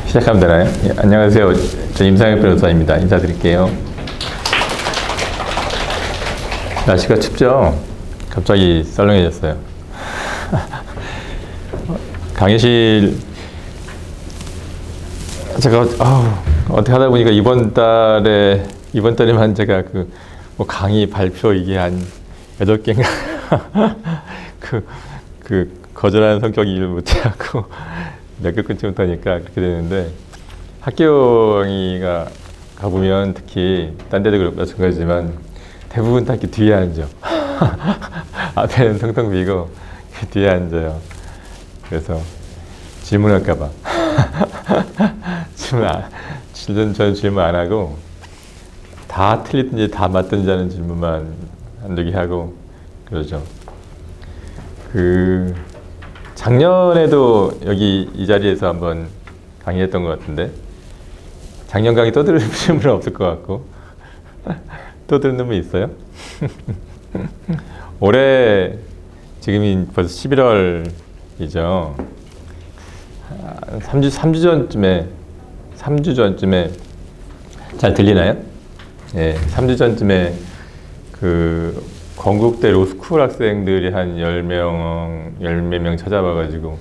시작하면 되나요? 예, 안녕하세요. 저 임상혁 변호사입니다. 인사드릴게요. 날씨가 춥죠? 갑자기 썰렁해졌어요. 강의실 제가 어떻게 하다 보니까 이번 달에만 제가 뭐 강의 발표 이게 한 8개인가 거절하는 성격이 일 못해갖고 몇 개 끊지 못하니까 그렇게 되는데, 학교 강의가 가보면 특히 딴 데도 마찬가지지만 대부분 다 이렇게 뒤에 앉아. 앞에는 텅텅 비고 뒤에 앉아요. 그래서 질문할까봐 저는 질문 안 하고 다 틀리든지 다 맞든지 하는 질문만 한두 개 하고 그러죠. 작년에도 여기 이 자리에서 한번 강의했던 것 같은데, 작년 강의 또 들으신 분은 없을 것 같고 또 듣는 분 있어요? 올해 지금이 벌써 11월이죠. 3주 전쯤에 잘 들리나요? 예, 3주 전쯤에 건국대 로스쿨 학생들이 한 10몇 명 찾아와가지고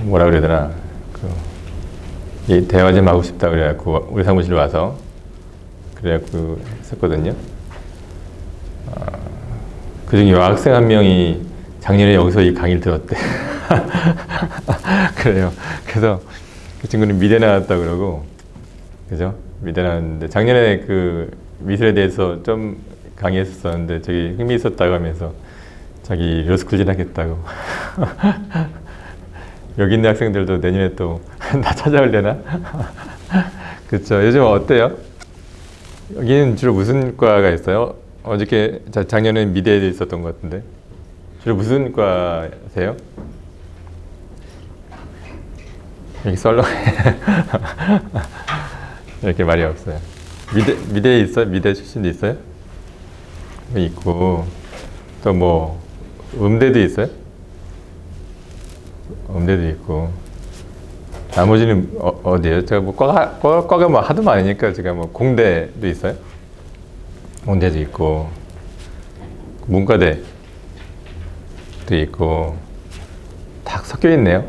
뭐라 그래야 되나, 대화 좀 하고 싶다 그래갖고 우리 사무실 와서 그래갖고 했었거든요. 그중에 여학생 한 명이 작년에 여기서 이 강의를 들었대. 그래요. 그래서 그 친구는 미대 나왔다 그러고, 그죠? 미대 나왔는데 작년에 미술에 대해서 좀 강의했었는데 되게 흥미있었다고 하면서 자기 로스쿨 진학했다고. 여기 있는 학생들도 내년에 또 나 찾아올려나? 그렇죠. 요즘 어때요? 여기는 주로 무슨 과가 있어요? 어저께 작년에 미대에 있었던 것 같은데 주로 무슨 과세요? 여기 썰렁해. 이렇게 말이 없어요. 미대에 있어요? 미대 출신도 있어요? 있고, 또 뭐 음대도 있어요? 음대도 있고. 나머지는 어디에요? 제가 뭐 과가 뭐 하도 많으니까 제가 뭐 공대도 있어요? 공대도 있고, 문과대도 있고, 다 섞여 있네요.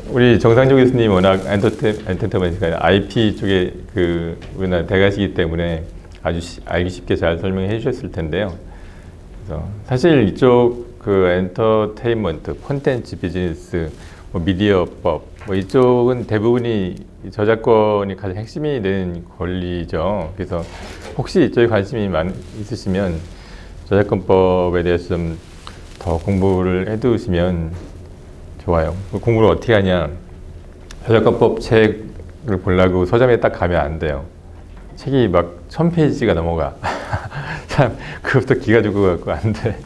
우리 정상조 교수님 워낙 엔터테인먼트가 IP 쪽에 우리나라 대가시기 때문에 아주 알기 쉽게 잘 설명해 주셨을 텐데요. 그래서 사실 이쪽 엔터테인먼트, 콘텐츠 비즈니스, 미디어법, 이쪽은 대부분이 저작권이 가장 핵심이 되는 권리죠. 그래서 혹시 이쪽에 관심이 있으시면 저작권법에 대해서 좀 더 공부를 해두시면 좋아요. 공부를 어떻게 하냐? 저작권법 책을 보려고 서점에 딱 가면 안 돼요. 책이 막 1000페이지가 넘어가. 참, 그것부터 기가 죽어갖고 안 돼.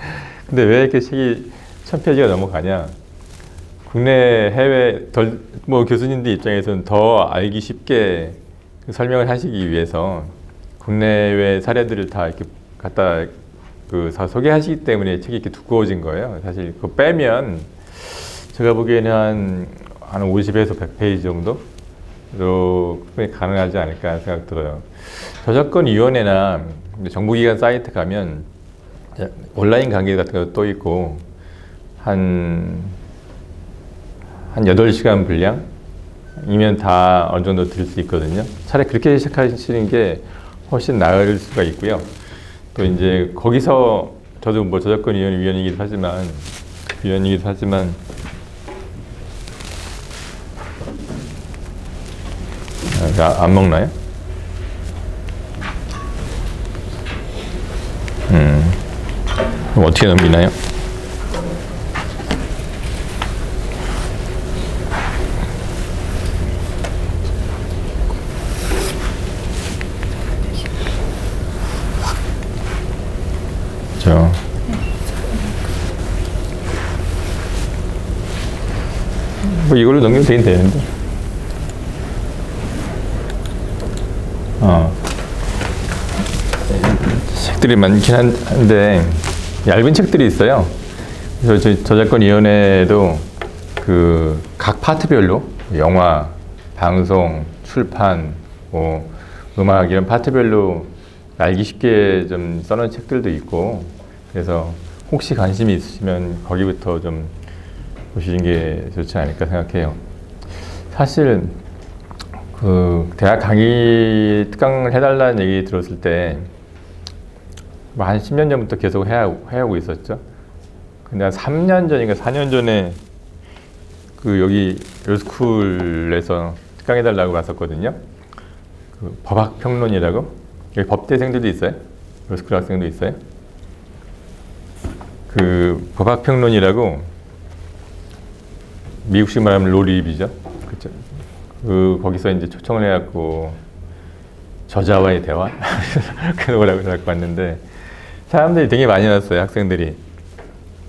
근데 왜 이렇게 책이 1000페이지가 넘어가냐? 국내, 해외, 교수님들 입장에서는 더 알기 쉽게 설명을 하시기 위해서 국내외 사례들을 다 이렇게 갖다 소개하시기 때문에 책이 이렇게 두꺼워진 거예요. 사실 그거 빼면 제가 보기에는 한 50에서 100페이지 정도로 가능하지 않을까 생각 들어요. 저작권위원회나 정부기관 사이트 가면 온라인 강의 같은 것도 또 있고, 한 8시간 분량이면 다 어느 정도 들을 수 있거든요. 차라리 그렇게 시작하시는 게 훨씬 나을 수가 있고요. 또 이제 거기서 저도 뭐 저작권위원이기도 하지만 안 먹나요? 그럼 어떻게 넘기나요? 뭐 이걸로 넘기면 되긴 되는데. 책들이 많긴 한데 얇은 책들이 있어요. 그래서 저희 저작권위원회에도 그 각 파트별로 영화, 방송, 출판, 뭐 음악 이런 파트별로 알기 쉽게 좀 써놓은 책들도 있고, 그래서 혹시 관심이 있으시면 거기부터 좀 보시는 게 좋지 않을까 생각해요. 사실 그 대학 강의 특강을 해달라는 얘기 들었을 때 한 10년 전부터 계속 해오고 있었죠. 근데 한 3년 전인가 4년 전에 그 여기 로스쿨에서 특강해달라고 왔었거든요. 그 법학평론이라고, 여기 법대생들도 있어요. 로스쿨 학생도 있어요. 그 법학평론이라고, 미국식 말하면 로리뷰죠. 그쵸? 그 거기서 이제 초청을 해갖고 저자와의 대화 그런 거라고 갖고 왔는데 사람들이 되게 많이 왔어요. 학생들이.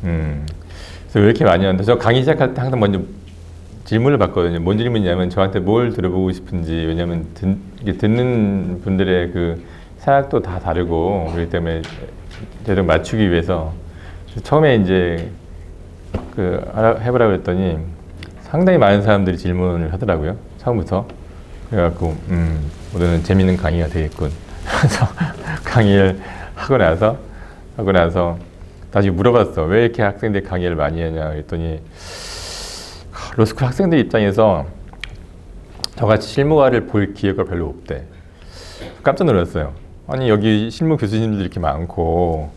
그래서 왜 이렇게 많이 왔는데, 저 강의 시작할 때 항상 먼저 질문을 받거든요. 뭔 질문이냐면 저한테 뭘 들어보고 싶은지. 왜냐면 듣는 분들의 그 생각도 다 다르고 그렇기 때문에 제대로 맞추기 위해서. 처음에 이제 그 해보라고 했더니 상당히 많은 사람들이 질문을 하더라고요. 처음부터. 그래갖고 오늘은 재밌는 강의가 되겠군. 그래서 강의를 하고 나서 다시 물어봤어. 왜 이렇게 학생들이 강의를 많이 하냐 그랬더니 로스쿨 학생들 입장에서 저같이 실무화를 볼 기회가 별로 없대. 깜짝 놀랐어요. 아니 여기 실무 교수님들 이렇게 많고,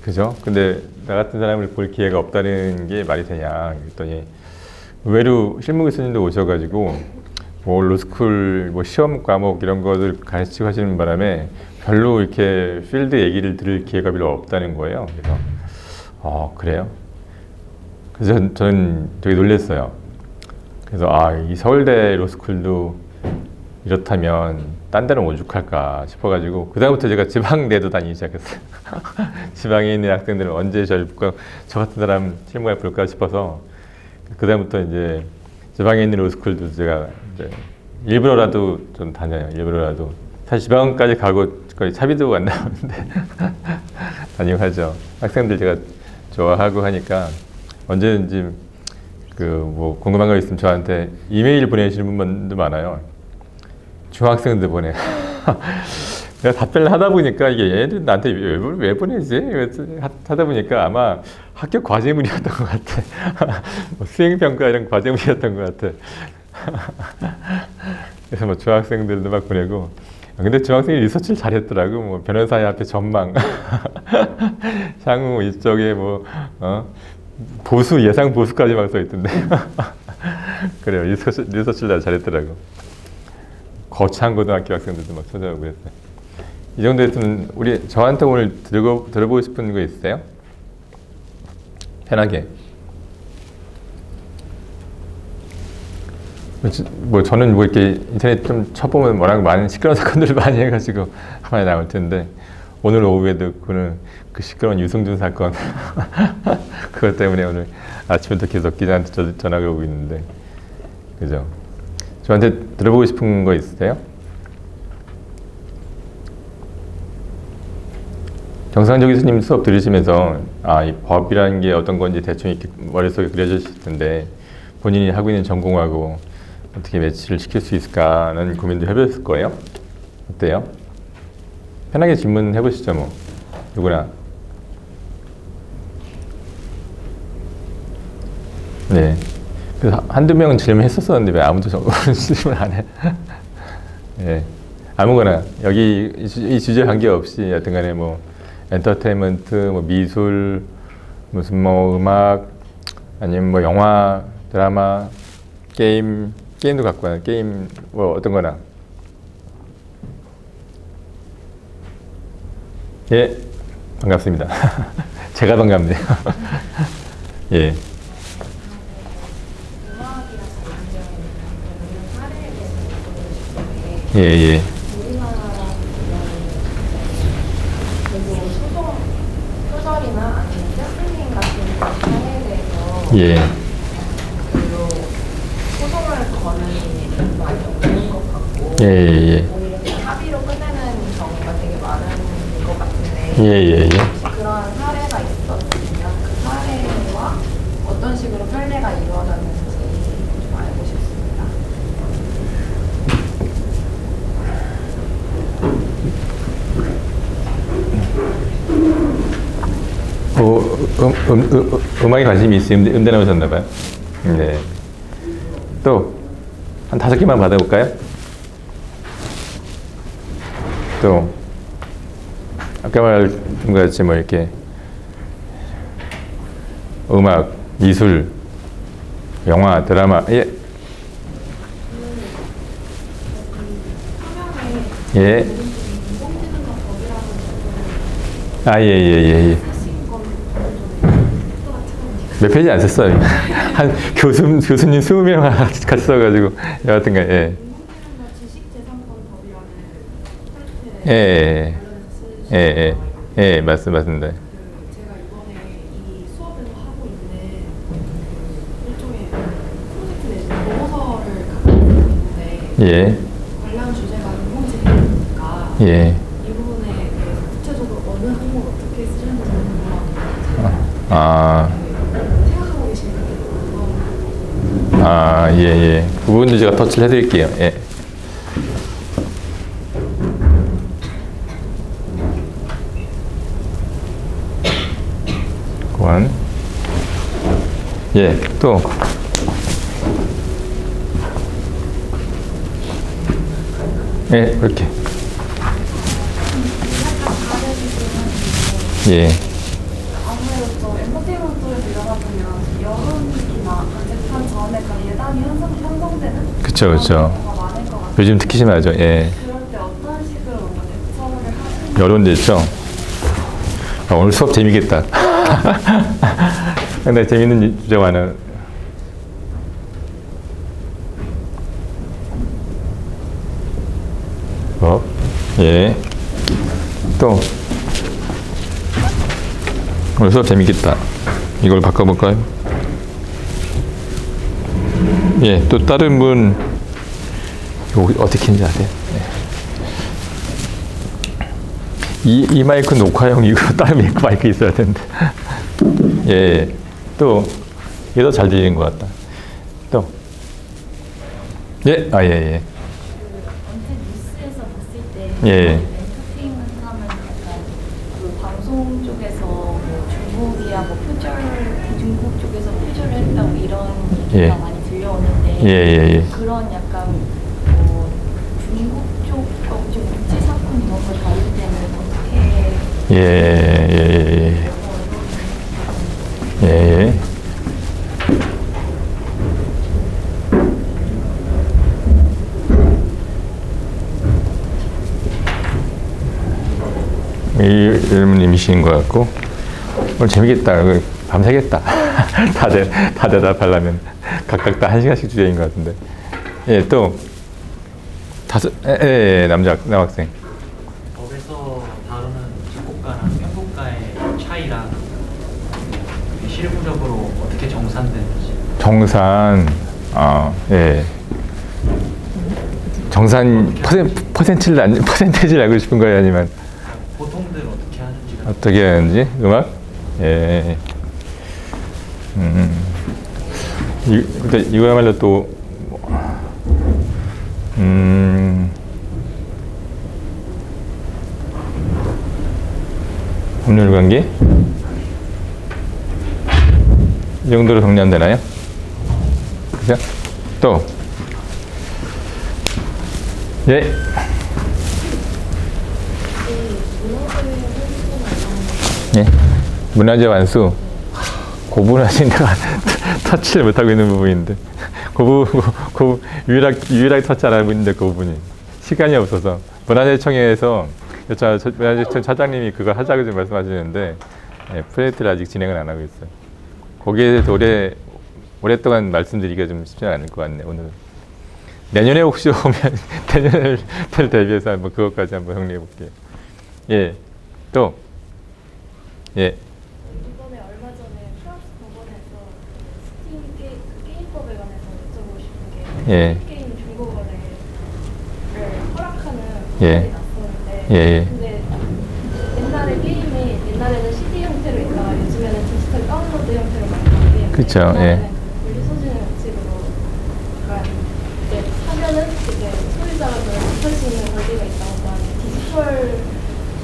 그죠? 근데 나 같은 사람을 볼 기회가 없다는 게 말이 되냐 그랬더니, 의외로 실무 교수님도 오셔가지고 뭐 로스쿨 뭐 시험 과목 이런 것을 가르치고 하시는 바람에 별로 이렇게 필드 얘기를 들을 기회가 별로 없다는 거예요. 그래서 그래요? 그래서 저는 되게 놀랐어요. 그래서 이 서울대 로스쿨도 이렇다면 딴 데는 오죽할까 싶어가지고 그 다음부터 제가 지방대도 다니기 시작했어요. 지방에 있는 학생들은 언제 저 같은 사람 실무에 볼까 싶어서 그 다음부터 이제 지방에 있는 로스쿨도 제가 이제 일부러라도 좀 다녀요. 일부러라도. 사실 지방까지 가고 거의 차비도 안 나오는데 다니고 하죠. 학생들 제가 좋아하고 하니까 언제든지 그 뭐 궁금한 거 있으면 저한테 이메일 보내시는 분도 많아요. 중학생들 보내. 내가 답변을 하다 보니까 이게 얘들 나한테 왜 보내지? 하다 보니까 아마 학교 과제물이었던 것 같아. 뭐 수행평가 이런 과제물이었던 것 같아. 그래서 뭐 중학생들도 막 보내고. 근데 중학생이 리서치를 잘했더라고. 뭐 변호사의 앞에 전망. 향후 이쪽에 뭐 보수 예상 보수까지 막 써 있던데. 그래요. 리서치를 잘했더라고. 거창 고등학교 학생들도 막 찾아오고 그랬어요. 이 정도 했으면 저한테 오늘 들어보고 싶은 거 있으세요? 편하게. 뭐 저는 뭐 이렇게 인터넷 좀 쳐보면 워낙 많은 시끄러운 사건들을 많이 해가지고 많이 나올 텐데, 오늘 오후에도 그 시끄러운 유승준 사건 그것 때문에 오늘 아침부터 계속 기자한테 전화가 오고 있는데, 그죠? 저한테 들어보고 싶은 거 있으세요? 정상적 교수님 수업 들으시면서 이 법이라는 게 어떤 건지 대충 이렇게 머릿속에 그려지실 텐데, 본인이 하고 있는 전공하고 어떻게 매치를 시킬 수 있을까라는 고민도 해보셨을 거예요. 어때요? 편하게 질문해 보시죠. 뭐 누구나. 네. 그래서 한두 명은 질문했었었는데 왜 아무도 질문 안 해? 네. 아무거나 여기 이 주제 관계없이 여튼간에 뭐 엔터테인먼트, 뭐 미술, 무슨 뭐 음악, 아니면 뭐 영화, 드라마, 게임도 갖고 와요. 게임 뭐 어떤 거나. 예, 반갑습니다. 제가 반갑네요. 예. 예, 예. 소설이나 아니면 셰프님 같은 사례에 대해서 예. 소송을 거는 일이 많이 없는 것 같고, 예, 예. 오히려 합의로 끝내는 경우가 되게 많은 것 같은데, 예, 예, 예. 혹시 그런 사례가 있었으면 그 사례와 음악에 관심이 있으면 음대 나오셨나 봐요. 네. 또 한 5개만 받아볼까요? 또 아까 말한 것 같이 뭐 이렇게 음악, 미술, 영화, 드라마, 예. 예. 아, 예, 예, 예, 예. 몇 페이지 안 썼어요. 한 교수님 20명 같이 써가지고 여하튼간 예. 예, 예, 예, 예, 맞습니다. 제가 이번에 이 수업에서 하고 있는 일종의 프로젝트 내지는 보고서를 갖고 있는데 예, 관련 주제가 인공지능이니까 예. 이 부분에 대해서 구체적으로 어느 항목 어떻게 쓰는지 궁금하거든요. 아, 생각하고 계시는 게 궁금합니다. 아, 예, 예. 그 부분도 제가 터치를 해드릴게요. 예. 고안. 예, 또. 예, 이렇게. 예. 아무래도 또 엔터테인먼트 쪽에서 일하다 보면 여론이나 재판 전에 그런 예단이 형성되는 그쵸, 그쵸. 경우가 많을 것 같아요. 요즘 특히 심하죠. 예. 그럴 때 어떤 식으로 뭔가 대처를 하시는 여론도 있죠. 아, 오늘 수업 재미겠다. 근데 재밌는 주제가 하나. 예. 또. 오늘 수업 재밌겠다. 이걸 바꿔볼까요? 예, 또 다른 분, 이거 어떻게 했는지 아세요? 이 마이크 녹화용 이거 다른 마이크 있어야 되는데. 예, 또 이게 더 잘 들리는 것 같다. 또 예, 아, 예, 예. 언제 뉴스에서 봤을 때 예. 엔터테인먼트 하면 약간 그 방송 쪽에서 뭐 중국이야 뭐 중국 쪽에서 표절을 했다고 이런 얘기가 예. 많이 들려오는데 예, 예, 예. 그런 약간 뭐 중국 쪽 좀 국제 사건 이런 거 다룰 때는 어떻게 예, 예, 예, 예. 예. 이 질문님이신 것 같고 오늘 재밌겠다. 밤새겠다. 다 대답하려면 각각 다 1시간씩 주제인 것 같은데. 예, 또 남학생. 법에서 다루는 작곡가랑 편곡가의 차이랑 실무적으로 어떻게 정산되는지. 정산, 예. 정산 퍼센테이지를 알고 싶은 거예요, 아니면 보통들 어떻게 하는지가. 어떻게 하는지? 음악? 예. 근데 이거야말로 또 법률 관계? 이 정도로 정리 안 되나요? 그죠? 또 예. 예. 문화재 완수. 그 부분은 아직 내가 터치를 못하고 있는 부분인데. 유일하게 터치 안 하고 있는데 그 부분이. 시간이 없어서. 문화재청에서 문화재청 차장님이 그거 하자고 좀 말씀하시는데, 예, 프로젝트를 아직 진행을 안 하고 있어요. 거기에 대해서 오랫동안 말씀드리기가 좀 쉽지 않을 것 같네요, 오늘은. 내년에 혹시 오면, 내년을 대비해서 한번 그것까지 한번 정리해 볼게요. 예. 또. 예. 이번에 얼마 전에 프랑스 법원에서 스팀 게임법에 관해서 여쭤보고 싶은 게 예. 게임 중고 거래를 허락하는 예. 법안이 났었는데 예. 근데 옛날에는 CD 형태로 있다가 요즘에는 디지털 다운로드 형태로 나오는데 그쵸, 예. 권리 소진 식으로 약간 이제 사면은 이제 소유자가 할 수 있는 권리가 있다고 하는데 디지털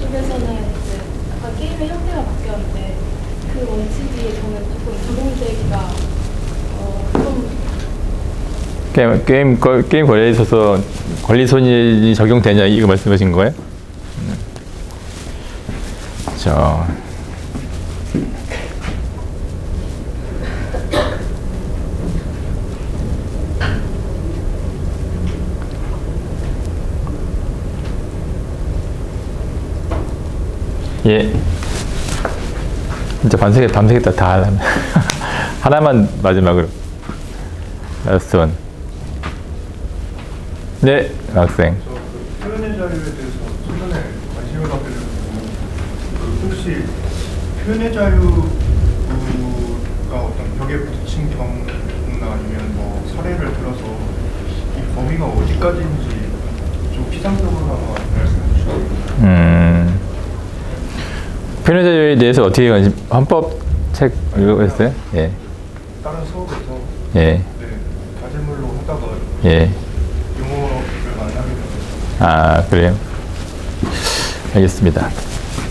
쪽에서는 이제 약간 게임의 형태가 바뀌었는데 그 원칙이 저는 조금 적용되기가 좀 게임 거래에 있어서 권리손실이 적용되냐 이거 말씀하신 거예요? 자, 예. 진짜 밤새겠다 다 하려면. 하나만 마지막으로. 라스트 원. 네, 학생. 저 표현의 자유에 대해서 최근에 관심을 갖게 되고 혹시 표현의 자유가 어떤 벽에 부딪힌 경우나 아니면 뭐 사례를 들어서 이 범위가 어디까지인지 좀 피상적으로나마 말씀해 주시죠. 표현의 자유에 대해서 어떻게 헌법책 읽어보셨어요? 예. 다른 수업에서 예. 과제물로 하다가 예. 용어를 만나게 돼서 아, 그래요? 알겠습니다.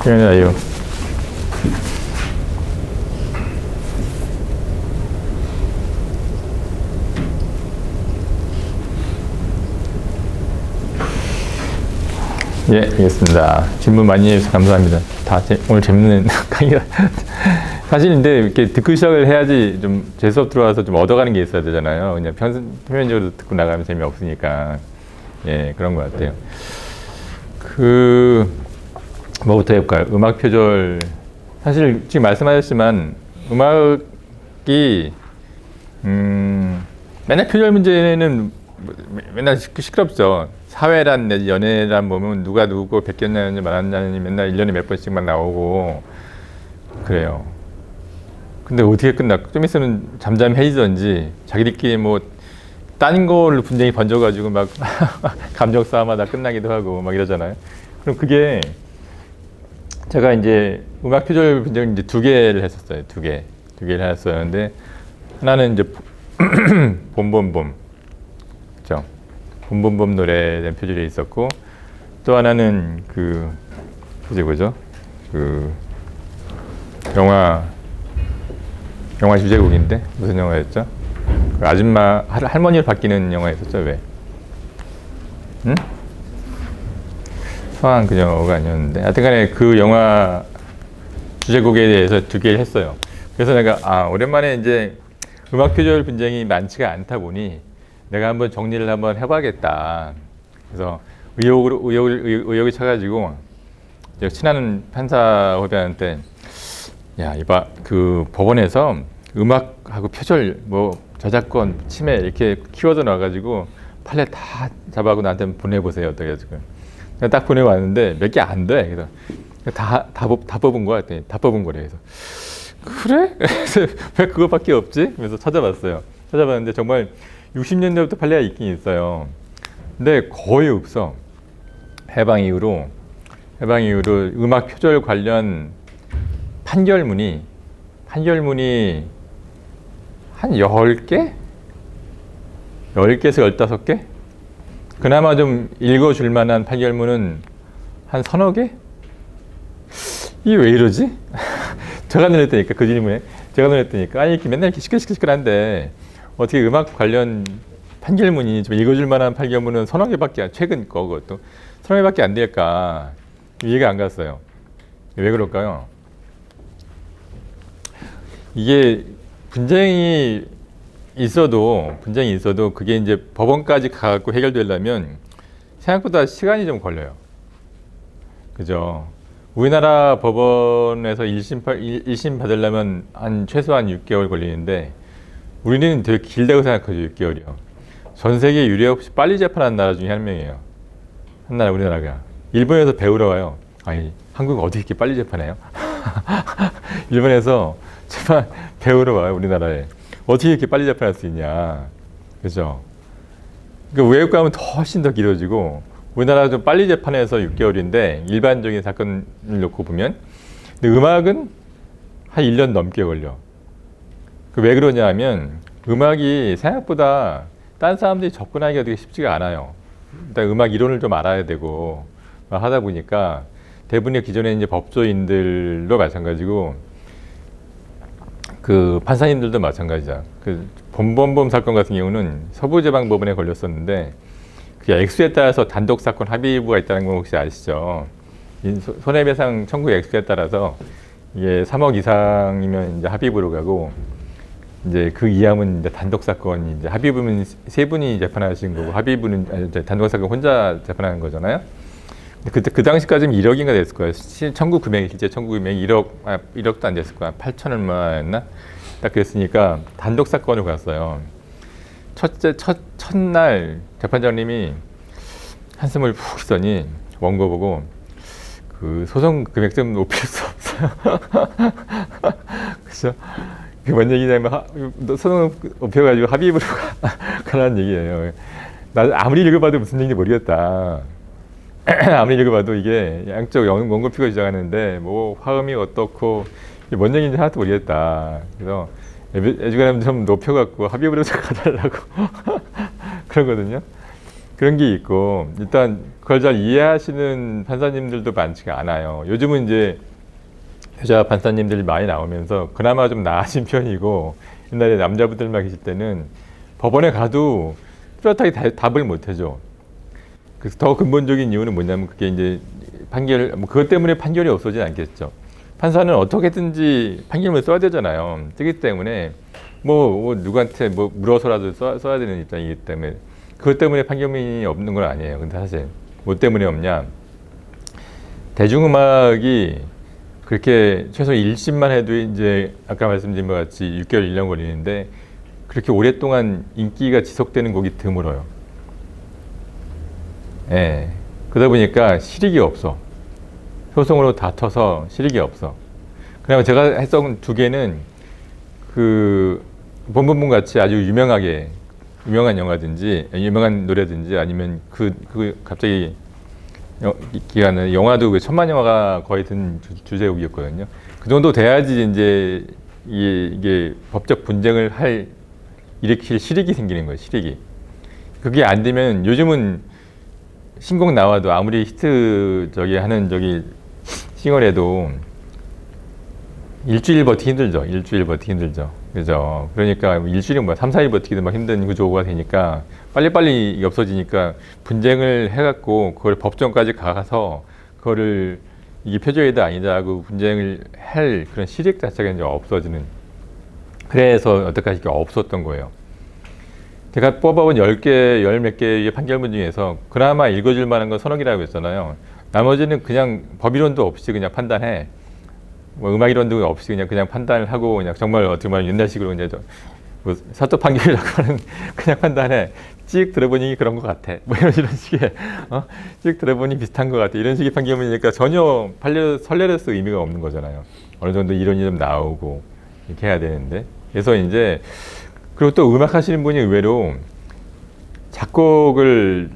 표현의 자유. 예, 알겠습니다. 질문 많이 해주셔서 감사합니다. 오늘 재밌는 강의가. 사실 근데 이렇게 듣고 시작을 해야지 좀 제 수업 들어와서 좀 얻어가는 게 있어야 되잖아요. 그냥 표면적으로 듣고 나가면 재미없으니까. 예, 그런 것 같아요. 뭐부터 해볼까요? 음악 표절. 사실 지금 말씀하셨지만 음악이, 맨날 표절 문제는 맨날 시끄럽죠. 사회란 내지 연애란 보면 누가 누구 베꼈냐니 말았냐니 맨날 1년에 몇 번씩만 나오고 그래요. 근데 어떻게 끝나? 좀 있으면 잠잠해지던지 자기들끼리 뭐 딴 걸로 분쟁이 번져가지고 막 감정 싸움하다 끝나기도 하고 막 이러잖아요. 그럼 그게 제가 이제 음악 표절 분쟁을 이제 2개를 했었어요. 2개를 했었는데 하나는 이제 봄봄봄 그죠? 봄봄봄 노래에 대한 표절이 있었고 또 하나는 뭐죠? 영화 주제곡인데 무슨 영화였죠? 그 아줌마 할머니로 바뀌는 영화 있었죠? 왜? 응? 성한 그녀가 아니었는데 하여튼간에 그 영화 주제곡에 대해서 2개를 했어요. 그래서 내가 오랜만에 이제 음악 표절 분쟁이 많지가 않다 보니 내가 한번 정리를 한번 해봐야겠다. 그래서 의욕이 차가지고 친한 판사 후배한테 야 이봐 그 법원에서 음악하고 표절 뭐 저작권 침해 이렇게 키워드 넣어가지고 판례 다 잡아고 나한테 보내보세요. 그래가지고 딱 보내왔는데 몇 개 안 돼. 그래서 다 뽑은 거야. 다 뽑은 거래. 그래서 그래? 그래서 왜 그거밖에 없지? 그래서 찾아봤어요. 찾아봤는데 정말 60년대부터 판례가 있긴 있어요. 근데 거의 없어. 해방 이후로 음악 표절 관련 판결문이 한 10개? 10개에서 15개? 그나마 좀 읽어줄 만한 판결문은 한 서너 개? 이게 왜 이러지? 제가 놀랬다니까, 그 질문에. 제가 놀랬다니까. 아니, 이렇게 맨날 이렇게 시끌시끌한데, 어떻게 음악 관련 판결문이 좀 읽어줄 만한 판결문은 서너 개밖에, 최근 거, 그것도. 서너 개밖에 안 될까. 이해가 안 갔어요. 왜 그럴까요? 이게 분쟁이 있어도 그게 이제 법원까지 가갖고 해결되려면 생각보다 시간이 좀 걸려요. 그죠? 우리나라 법원에서 1심 받으려면 최소한 6개월 걸리는데 우리는 되게 길다고 생각하죠. 6개월이요. 전 세계 유례 없이 빨리 재판하는 나라 중에 한 명이에요. 우리나라가. 일본에서 배우러 와요. 아니, 한국은 어떻게 이렇게 빨리 재판해요? 일본에서 재판 배우러 와요, 우리나라에. 어떻게 이렇게 빨리 재판할 수 있냐. 그죠? 그러니까 외국 가면 훨씬 더 길어지고, 우리나라가 좀 빨리 재판해서 6개월인데, 일반적인 사건을 놓고 보면. 근데 음악은 한 1년 넘게 걸려. 왜 그러냐 하면, 음악이 생각보다 딴 사람들이 접근하기가 되게 쉽지가 않아요. 일단 음악 이론을 좀 알아야 되고, 하다 보니까, 대부분의 기존에 이제 법조인들도 마찬가지고, 그 판사님들도 마찬가지야. 그 본범범 사건 같은 경우는 서부지방법원에 걸렸었는데 그 액수에 따라서 단독 사건 합의부가 있다는 거 혹시 아시죠? 손해배상 청구 액수에 따라서 이게 3억 이상이면 이제 합의부로 가고 이제 그 이하면 이제 단독 사건이 이제 합의부는 세 분이 재판하신 거고 합의부는 단독 사건 혼자 재판하는 거잖아요. 그때 그 당시까지는 1억인가 됐을 거예요. 청구 금액이 실제 청구 금액이 1억도 안 됐을 거야. 8천 얼마였나? 딱 그랬으니까 단독 사건으로 갔어요. 첫날 재판장님이 한숨을 푹 쉬더니 원고 보고 그 소송 금액 좀 높일 수 없어요. 그래서 그게 뭔 얘기냐면 소송 높여가지고 합의부로 가라는 얘기예요. 나 아무리 읽어봐도 무슨 얘기인지 모르겠다. 아무리 읽어봐도 이게 양쪽 원고표가 주장하는데 뭐 화음이 어떻고 이게 뭔 얘기인지 하나도 모르겠다. 그래서 애주가님 좀 높여갖고 합의부로 가달라고 그러거든요. 그런 게 있고 일단 그걸 잘 이해하시는 판사님들도 많지가 않아요. 요즘은 이제 여자 판사님들이 많이 나오면서 그나마 좀 나아진 편이고 옛날에 남자분들만 계실 때는 법원에 가도 뚜렷하게 답을 못 해줘. 그래서 더 근본적인 이유는 뭐냐면 그게 이제 판결, 뭐 그것 때문에 판결이 없어지지 않겠죠. 판사는 어떻게든지 판결문을 써야 되잖아요. 쓰기 때문에 뭐 누구한테 뭐 물어서라도 써야 되는 입장이기 때문에 그것 때문에 판결문이 없는 건 아니에요. 근데 사실 뭐 때문에 없냐? 대중음악이 그렇게 최소 1심만 해도 이제 아까 말씀드린 것 같이 6개월, 1년 걸리는데 그렇게 오랫동안 인기가 지속되는 곡이 드물어요. 예. 그러다 보니까 실익이 없어. 소송으로 다퉈서 실익이 없어. 그냥 제가 했던 두 개는 그 본본문 같이 아주 유명한 영화든지 유명한 노래든지 아니면 그 갑자기 기간에 영화도 그 천만 영화가 거의 든 주제곡이었거든요. 그 정도 돼야지 이제 이게 법적 분쟁을 일으킬 실익이 생기는 거예요. 실익이. 그게 안 되면 요즘은 신곡 나와도 아무리 히트 하는 싱어래도 일주일 버티기 힘들죠. 그죠? 그러니까 일주일은 뭐 3, 4일 버티기도 막 힘든 구조가 되니까 빨리빨리 없어지니까 분쟁을 해갖고 그걸 법정까지 가서 그거를 이게 표절이다 아니다 하고 분쟁을 할 그런 실익 자체가 이제 없어지는. 그래서 어떡하지 이게 없었던 거예요. 제가 뽑아본 10개, 몇 개의 판결문 중에서 그나마 읽어줄 만한 건 서너 개라고 했잖아요. 나머지는 그냥 법이론도 없이 그냥 판단해. 뭐 음악이론도 없이 그냥 판단을 하고 그냥 정말 어떻게 말하면 옛날식으로 그냥 뭐 사또 판결이라고 하는 그냥 판단해. 찍 들어보니 그런 것 같아. 뭐 이런 식의 찍 들어보니 비슷한 것 같아. 이런 식의 판결문이니까 전혀 설레로서 의미가 없는 거잖아요. 어느 정도 이론이 좀 나오고 이렇게 해야 되는데. 그래서 이제 그리고 또 음악 하시는 분이 의외로 작곡을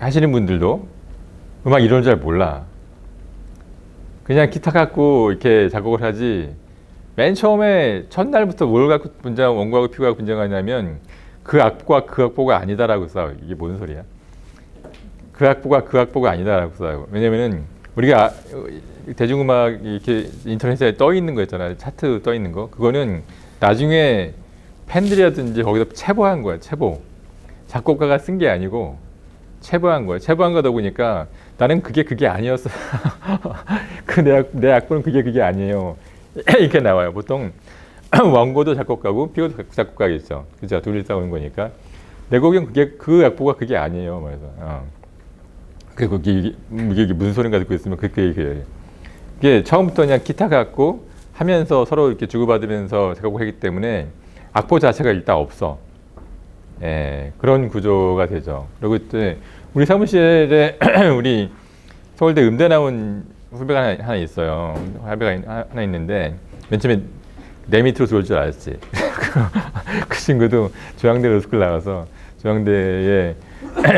하시는 분들도 음악 이론을 잘 몰라. 그냥 기타 갖고 이렇게 작곡을 하지. 맨 처음에 첫날부터 뭘 갖고 원고하고 피고하고 분쟁하냐면 그 악보가 그 악보가 아니다라고 싸워. 이게 뭔 소리야? 그 악보가 그 악보가 아니다라고 싸워. 왜냐면은 우리가 대중음악 이렇게 인터넷에 떠 있는 거 있잖아요. 차트 떠 있는 거. 그거는 나중에 팬들이라든지 거기서 체보한 거야. 체보. 작곡가가 쓴 게 아니고 체보한 거야. 체보한 거다 보니까 나는 그게 아니었어. 내 악보는 그게 아니에요. 이렇게 나와요. 보통 원고도 작곡가고 피고도 작곡가겠죠. 그죠? 둘이 싸우는 거니까. 내 곡엔 그 악보가 그게 아니에요. 그래서 그게 무슨 소린가 듣고 있으면 그렇게 얘기해요. 이게 처음부터 그냥 기타 갖고 하면서 서로 이렇게 주고받으면서 작곡하기 때문에 악보 자체가 일단 없어. 예, 그런 구조가 되죠. 그리고 또 우리 사무실에 우리 서울대 음대 나온 후배가 하나 있어요. 후배가 하나 있는데 맨 처음에 내 밑으로 들어올 줄 알았지. 그 친구도 조양대 로스쿨 나와서 조양대의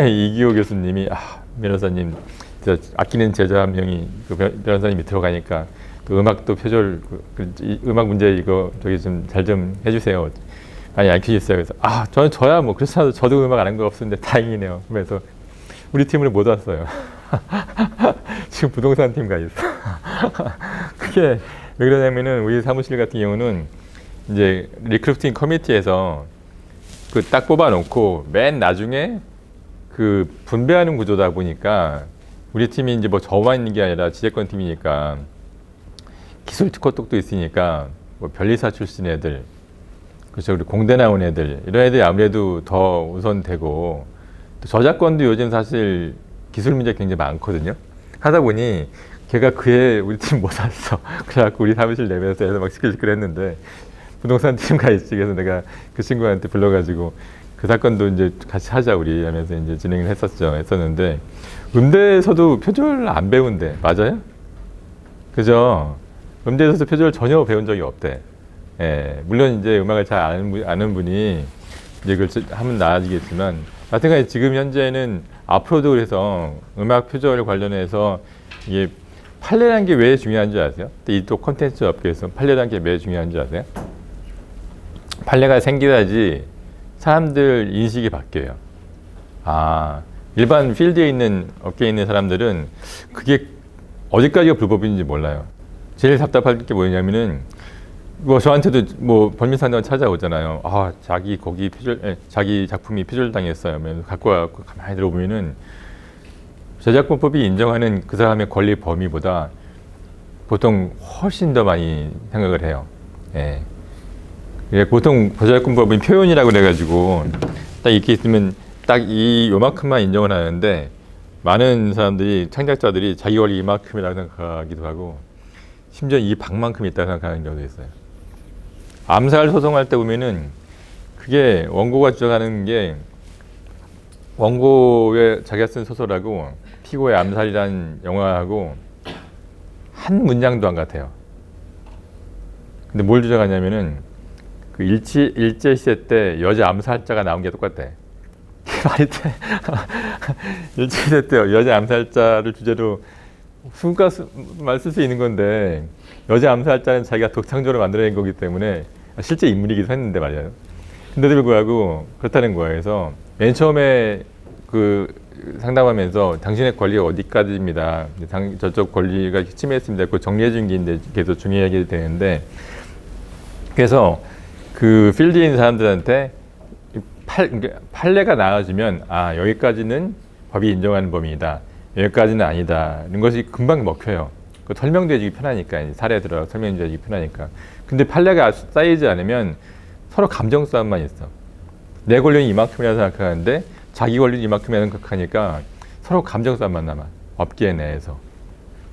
이기호 교수님이 변호사님 아끼는 제자 한 명이 그 변호사님 밑으로 가니까 그 음악도 표절 음악 문제 이거 저기 좀 잘 좀 해주세요. 많이 알려주세요. 그래서 저야 뭐 그렇지 저도 음악 안 한 거 없었는데 다행이네요. 그래서 우리 팀으로 못 왔어요. 지금 부동산 팀 가 있어. 그게 왜 그러냐면은 우리 사무실 같은 경우는 이제 리크루팅 커미티에서 그 딱 뽑아놓고 맨 나중에 그 분배하는 구조다 보니까 우리 팀이 이제 뭐 저만 있는 게 아니라 지재권 팀이니까 기술 특허똑도 있으니까 뭐 변리사 출신 애들, 그렇죠. 그리고 공대 나온 애들, 이런 애들이 아무래도 더 우선되고, 또 저작권도 요즘 사실 기술 문제 굉장히 많거든요. 하다 보니 걔가 그애 우리 팀 못 왔어. 그래갖고 우리 사무실 내면서 애들 막 시끌시끌 했는데, 부동산 팀 가 있지. 그래서 내가 그 친구한테 불러가지고 그 사건도 이제 같이 하자 우리 하면서 이제 진행을 했었는데, 음대에서도 표절 안 배운대. 맞아요? 그죠? 음대에서도 표절 전혀 배운 적이 없대. 예, 물론 이제 음악을 잘 아는 분이 이제 그걸 하면 나아지겠지만, 하여튼간에 지금 현재는 앞으로도 그래서 음악 표절 관련해서 이게 판례라는 게 왜 중요한 줄 아세요? 이 또 콘텐츠 업계에서 판례라는 게 왜 중요한 줄 아세요? 판례가 생겨야지 사람들 인식이 바뀌어요. 아, 일반 필드에 있는 업계에 있는 사람들은 그게 어디까지가 불법인지 몰라요. 제일 답답할 게 뭐냐면은 뭐 저한테도 뭐 법률상담 찾아오잖아요. 아, 자기 거기 자기 작품이 표절당했어요. 갖고 와갖고 가만히 들어보면은 저작권법이 인정하는 그 사람의 권리 범위보다 보통 훨씬 더 많이 생각을 해요. 예. 보통 저작권법은 표현이라고 그래가지고 딱 이렇게 있으면 딱 요만큼만 인정을 하는데, 많은 사람들이, 창작자들이 자기 권리 이만큼이라고 생각하기도 하고 심지어 이 방만큼 있다고 생각하는 경우도 있어요. 암살 소송할 때 보면은 그게 원고가 주장하는 게 원고에 자기가 쓴 소설하고 피고의 암살이라는 영화하고 한 문장도 안 같아요. 근데 뭘 주장하냐면은 그 일제 시대 때 여자 암살자가 나온 게 똑같대. 말이 돼. 일제 시대 때 여자 암살자를 주제로 순가말 쓸 수 있는 건데, 여자 암살자는 자기가 독창적으로 만들어낸 거기 때문에 실제 인물이기도 했는데 말이에요. 근데도 불구하고 그렇다는 거예요. 그래서 맨 처음에 그 상담하면서 당신의 권리가 어디까지입니다. 저쪽 권리가 침해했습니다. 그걸 정리해 준 게 이제 계속 중요하게 되는데, 그래서 그 필드에 있는 사람들한테 판례가 나와지면 아, 여기까지는 법이 인정하는 범위이다, 여기까지는 아니다, 이런 것이 금방 먹혀요. 설명되기 편하니까, 사례 들어 설명되기 편하니까. 근데 판례가 쌓이지 않으면 서로 감정 싸움만 있어. 내 권리는 이만큼이라고 생각하는데 자기 권리는 이만큼이라고 생각하니까 서로 감정 싸움만 남아, 업계 내에서.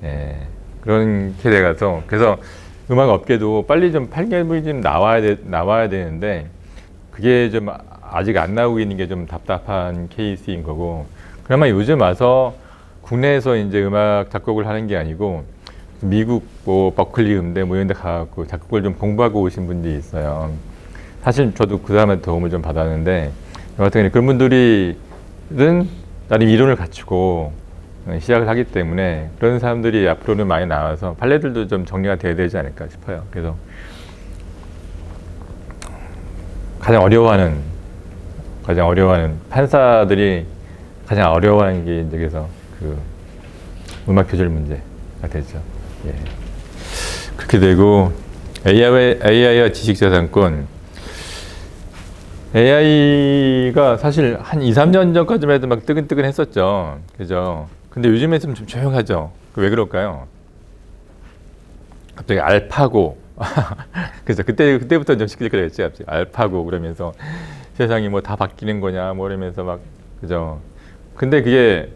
예, 그렇게 돼가서, 그래서 음악 업계도 빨리 좀 판결문이 좀 나와야 되는데 그게 좀 아직 안 나오고 있는 게 좀 답답한 케이스인 거고, 그나마 요즘 와서 국내에서 이제 음악 작곡을 하는 게 아니고 미국 뭐 버클리 음대 뭐 이런 데 가갖고 작곡을 좀 공부하고 오신 분들이 있어요. 사실 저도 그 사람한테 도움을 좀 받았는데, 여하튼 그런 분들은 나름 이론을 갖추고 시작을 하기 때문에 그런 사람들이 앞으로는 많이 나와서 판례들도 좀 정리가 돼야 되지 않을까 싶어요. 그래서 가장 어려워하는 판사들이 가장 어려워하는 게 이제 그래서 그 음악 표절 문제가 되죠. 예. 그렇게 되고, AI와 지식재산권. AI가 사실 한 2, 3년 전까지만 해도 막 뜨근뜨근 했었죠. 그죠? 근데 요즘에 좀 조용하죠. 왜 그럴까요? 갑자기 알파고. 그죠? 그때부터 좀 시끌시끌했지. 갑자기 알파고 그러면서 세상이 뭐 다 바뀌는 거냐, 뭐 이러면서 막, 그죠? 근데 그게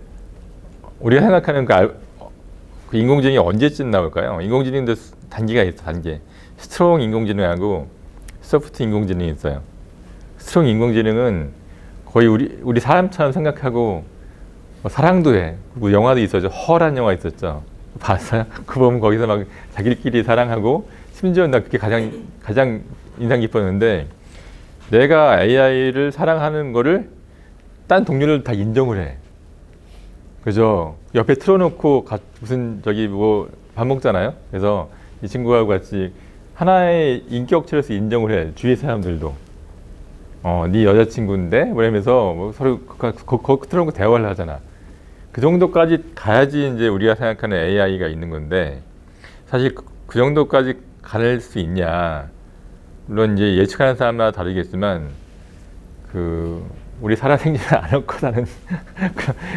우리가 생각하는 그 인공지능이 언제쯤 나올까요? 인공지능도 단계가 있어, 단계. 스트롱 인공지능하고 소프트 인공지능이 있어요. 스트롱 인공지능은 거의 우리 사람처럼 생각하고 뭐 사랑도 해. 뭐 영화도 있었죠. 허란 영화 있었죠. 봤어요? 그거 보면 거기서 막 자기들끼리 사랑하고, 심지어 나 그게 가장 인상 깊었는데, 내가 AI를 사랑하는 거를 딴 동료를 다 인정을 해. 그죠? 옆에 틀어놓고 무슨 뭐 밥 먹잖아요. 그래서 이 친구하고 같이 하나의 인격체로서 인정을 해. 주위 사람들도. 네 여자친구인데? 뭐 이러면서 뭐 서로 거기 틀어놓고 대화를 하잖아. 그 정도까지 가야지 이제 우리가 생각하는 AI가 있는 건데, 사실 그 정도까지 갈 수 있냐. 물론 이제 예측하는 사람마다 다르겠지만 우리 살아생지는 않을 거라는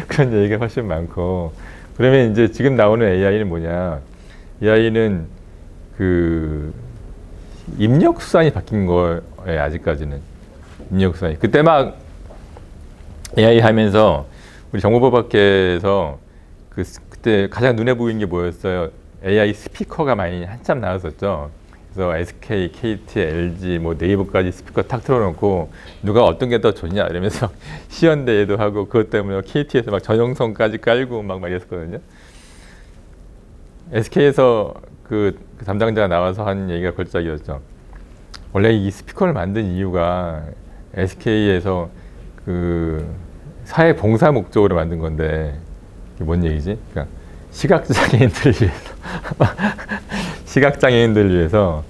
그런 얘기가 훨씬 많고, 그러면 이제 지금 나오는 AI는 뭐냐? AI는 입력 수단이 바뀐 거예요. 아직까지는 입력 수단이. 그때 막 AI 하면서 우리 정보법학계에서 그때 가장 눈에 보이는 게 뭐였어요? AI 스피커가 많이 한참 나왔었죠. 그래서 SK, KT, LG, 뭐 네이버까지 스피커 탁 틀어놓고 누가 어떤 게 더 좋냐 이러면서 시연대회도 하고, 그것 때문에 KT에서 막 전용선까지 깔고 막 이랬었거든요. SK에서 그 담당자가 나와서 한 얘기가 걸작이었죠. 원래 이 스피커를 만든 이유가 SK에서 사회 봉사 목적으로 만든 건데, 이게 뭔 얘기지? 그러니까 시각장애인들을 위해서 시각장애인들을 위해서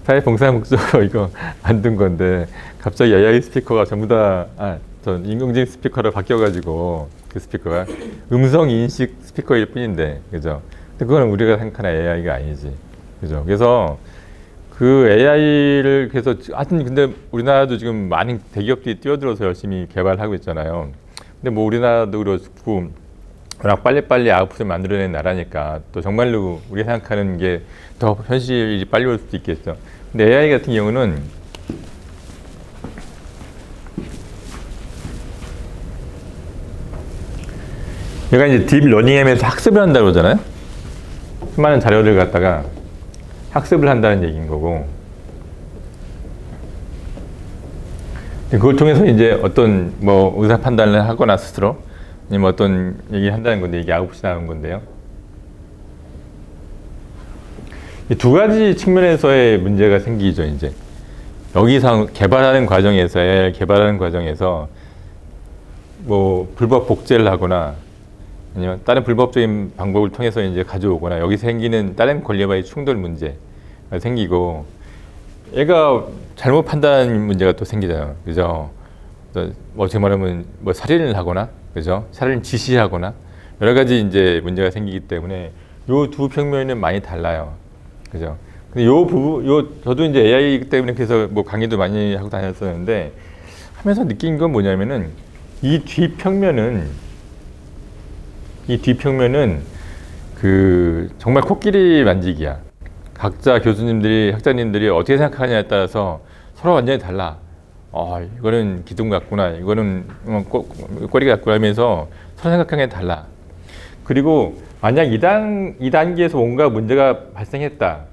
사회 봉사 목적으로 이거 만든 건데, 갑자기 AI 스피커가 전부 다 전 인공지능 스피커로 바뀌어가지고, 그 스피커가 음성 인식 스피커일 뿐인데, 그죠? 근데 그거는 우리가 생각하는 AI가 아니지, 그죠? 그래서 그 AI를 그래서 하여튼 근데 우리나라도 지금 많은 대기업들이 뛰어들어서 열심히 개발하고 있잖아요. 근데 뭐 우리나라도 그렇고 워낙 빨리빨리 아웃풋을 만들어낸 나라니까 또 정말로 우리가 생각하는 게 더 현실이 빨리 올 수도 있겠죠. 근데 AI 같은 경우는 얘가 이제 딥러닝하면서 학습을 한다고 그러잖아요. 수많은 자료를 갖다가 학습을 한다는 얘기인 거고, 그걸 통해서 이제 어떤 뭐 의사 판단을 하거나 스스로 아니면 어떤 얘기를 한다는 건데, 이게 아웃풋이 나오는 건데요. 이 두 가지 측면에서의 문제가 생기죠. 이제 여기서 개발하는 과정에서 뭐 불법 복제를 하거나 아니면 다른 불법적인 방법을 통해서 이제 가져오거나, 여기서 생기는 다른 권리와의 충돌 문제가 생기고, 얘가 잘못 판단하는 문제가 또 생기잖아요. 그죠? 뭐 어떻게 말하면 뭐 살인을 하거나, 그죠? 살인 지시하거나 여러 가지 이제 문제가 생기기 때문에 요 두 평면은 많이 달라요. 그죠? 근데 저도 이제 AI 때문에 그래서 뭐 강의도 많이 하고 다녔었는데, 하면서 느낀 건 뭐냐면은 이 뒷평면은 정말 코끼리 만지기야. 각자 교수님들이, 학자님들이 어떻게 생각하냐에 따라서 서로 완전히 달라. 이거는 기둥 같구나, 이거는 꼬리 같구나 하면서 서로 생각하는 게 달라. 그리고 만약 2단계에서 뭔가 문제가 발생했다.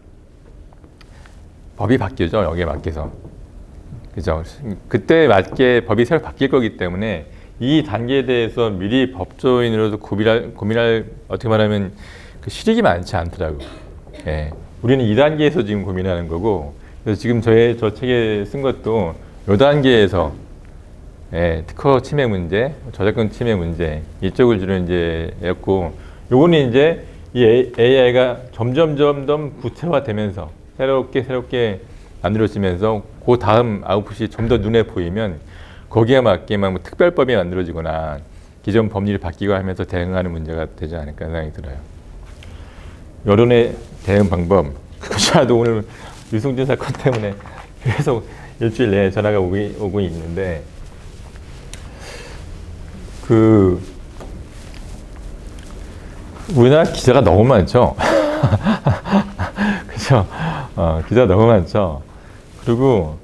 법이 바뀌죠. 여기에 맞게서. 그죠? 그때 맞게 법이 새로 바뀔 거기 때문에 이 단계에 대해서 미리 법조인으로서 고민할 어떻게 말하면 그 실익이 많지 않더라고. 예. 우리는 2단계에서 지금 고민하는 거고, 그래서 지금 저 책에 쓴 것도 요 단계에서 특허 침해 문제, 저작권 침해 문제 이쪽을 주로 이제 였고, 요거는 이제 이 AI가 점점 구체화되면서 새롭게 만들어지면서 그 다음 아웃풋이 좀 더 눈에 보이면 거기에 맞게만 뭐 특별법이 만들어지거나 기존 법률이 바뀌고 하면서 대응하는 문제가 되지 않을까 생각이 들어요. 여론의 대응 방법, 그것이라도 오늘 유승준 사건 때문에 계속 일주일 내에 전화가 오고 있는데, 우리나라 기자가 너무 많죠. 그죠? 기자 너무 많죠. 그리고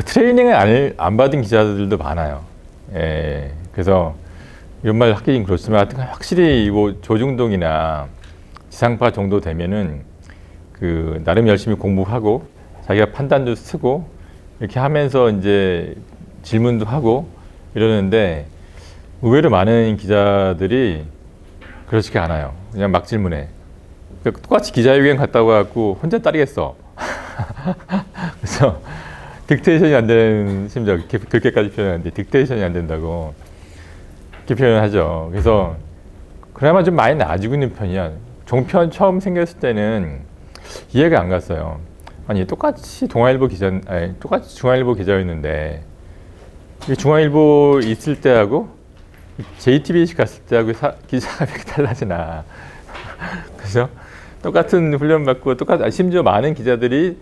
트레이닝을 안 받은 기자들도 많아요. 예. 그래서 이런 말 하긴 그렇지만 확실히 뭐 조중동이나 지상파 정도 되면은 나름 열심히 공부하고 자기가 판단도 쓰고 이렇게 하면서 이제 질문도 하고 이러는데, 의외로 많은 기자들이 그렇지가 않아요. 그냥 막 질문해. 그러니까 똑같이 기자회견 갔다고 해갖고 혼자 따르겠어. 그래서 딕테이션이 안 되는, 심지어 그렇게까지 표현하는데 딕테이션이 안 된다고 이렇게 표현하죠. 그래서 그나마 좀 많이 나아지고 있는 편이야. 종편 처음 생겼을 때는 이해가 안 갔어요. 아니 똑같이 중앙일보 기자였는데 중앙일보 있을 때하고 JTBC 갔을 때하고 기자가 왜 이렇게 달라지나. 그죠? 똑같은 훈련 받고 심지어 많은 기자들이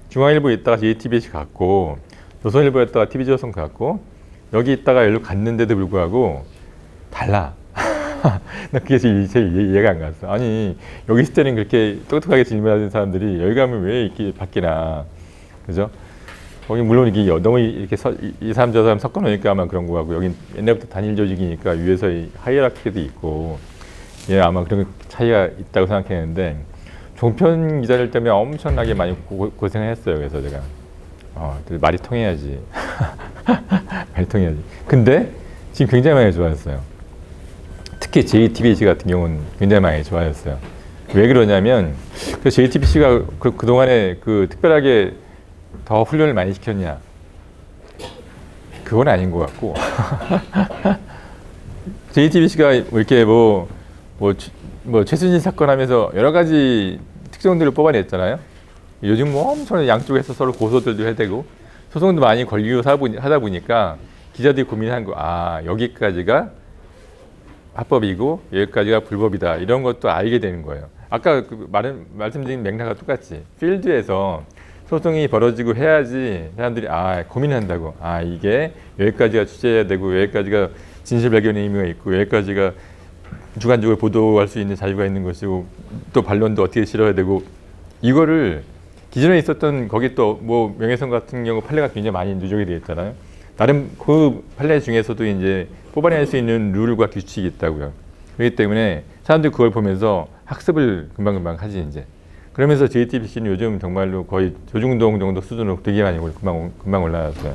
중앙일보에 있다가 JTBC 갔고 조선일보에 있다가 TV조선 갔고 여기 있다가 여기로 갔는데도 불구하고 달라. 나 그게 제일 이해가 안 갔어. 아니 여기 있을 때는 그렇게 똑똑하게 질문하는 사람들이 여기 가면 왜 이렇게 바뀌나, 그죠? 거기 물론 이게 너무 이렇게 이 사람 저 사람 섞어 놓으니까 아마 그런 거 같고, 여긴 옛날부터 단일 조직이니까 위에서 하이라키도 있고, 예, 아마 그런 차이가 있다고 생각했는데, 종편 기자들 때문에 엄청나게 많이 고생을 했어요. 그래서 제가 말이 통해야지. 말이 통해야지. 근데 지금 굉장히 많이 좋아졌어요. 특히 JTBC 같은 경우는 굉장히 많이 좋아졌어요. 왜 그러냐면 그 JTBC가 그동안에 특별하게 더 훈련을 많이 시켰냐? 그건 아닌 것 같고 JTBC가 이렇게 뭐 최순실 사건 하면서 여러 가지 특종들을 뽑아냈잖아요. 요즘 뭐 엄청 양쪽에서 서로 고소들도 해대고 소송도 많이 걸리고 하다 보니까 기자들이 고민한 거, 여기까지가 합법이고 여기까지가 불법이다, 이런 것도 알게 되는 거예요. 아까 말씀드린 맥락과 똑같이 필드에서 소송이 벌어지고 해야지 사람들이 고민한다고, 이게 여기까지가 취재해야 되고 여기까지가 진실 발견의 의미가 있고 여기까지가 주관적으로 보도할 수 있는 자유가 있는 것이고 또 반론도 어떻게 실어야 되고, 이거를 기존에 있었던 거기 또 뭐 명예훼손 같은 경우 판례가 굉장히 많이 누적이 되어 있잖아요. 나름 그 판례 중에서도 이제 뽑아낼 수 있는 룰과 규칙이 있다고요. 그렇기 때문에 사람들이 그걸 보면서 학습을 금방금방 하지 이제. 그러면서 JTBC는 요즘 정말로 거의 조중동 정도 수준으로 되게 많이 금방 올라왔어요.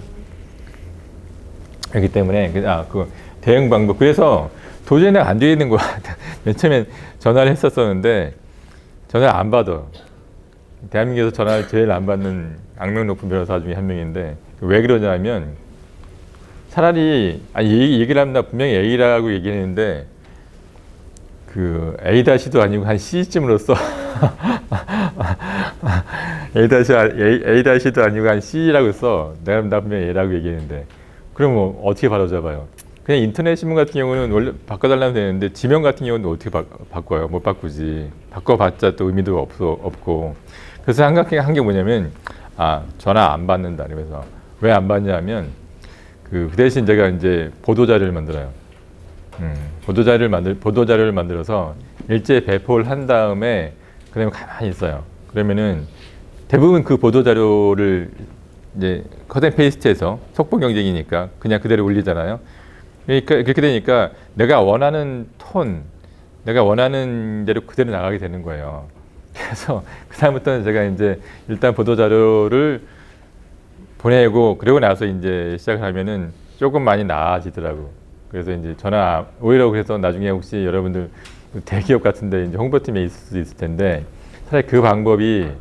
그렇기 때문에 그 대응 방법, 그래서 도저히 내가 안 되는 거야. 맨 처음엔 전화를 했었었는데 전화를 안 받아. 대한민국에서 전화를 제일 안 받는 악명 높은 변호사 중에 한 명인데, 왜 그러냐면 차라리 얘기를 하면 나 분명히 A라고 얘기했는데 그 A-도 아니고 한 C쯤으로써 A-도 아니고 한 C라고 써. 나 분명히 A라고 얘기했는데 그럼 뭐 어떻게 바로잡아요? 그냥 인터넷 신문 같은 경우는 원래 바꿔달라면 되는데 지명 같은 경우는 어떻게 바꿔요? 못 바꾸지. 바꿔봤자 또 의미도 없고. 그래서 한 게 뭐냐면 전화 안 받는다. 그래서 왜 안 받냐면 그 대신 제가 이제 보도자료를 만들어요. 보도자료를 만들어서 일제 배포를 한 다음에 그다음에 가만히 있어요. 그러면은 대부분 그 보도자료를 이제 컷앤 페이스트해서 속보 경쟁이니까 그냥 그대로 올리잖아요. 그러니까 그렇게 되니까 내가 원하는 톤, 내가 원하는 대로 그대로 나가게 되는 거예요. 그래서 그 다음부터는 제가 이제 일단 보도자료를 보내고 그러고 나서 이제 시작을 하면은 조금 많이 나아지더라고. 그래서 이제 오히려 그래서 나중에 혹시 여러분들 대기업 같은데 이제 홍보팀에 있을 수도 있을 텐데 차라리 그 방법이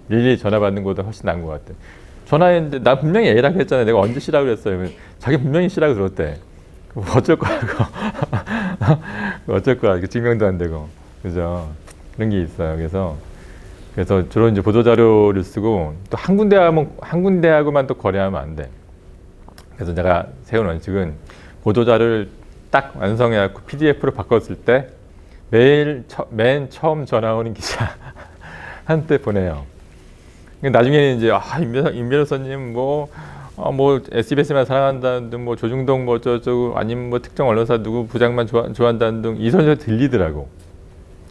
일일이 전화 받는 것보다 훨씬 나은 것 같아. 전화했는데 나 분명히 A라고 했잖아요. 내가 언제 C라고 그랬어요. 자기 분명히 C라고 들었대. 어쩔 거야 그거. 어쩔 거야. 증명도 안 되고. 그죠? 그런 게 있어요. 그래서 주로 이제 보도자료를 쓰고 또 한 군데하고만 또 거래하면 안 돼. 그래서 내가 세운 원칙은 보도자료를 딱 완성해갖고 PDF로 바꿨을 때 매일 맨 처음 전화 오는 기자한테 보내요. 나중에는 이제 임 변호사님 뭐 SBS만 사랑한다는 등 뭐 조중동 뭐 저쩌고 아니면 뭐 특정 언론사 누구 부장만 좋아한다는 등 이 소리가 들리더라고.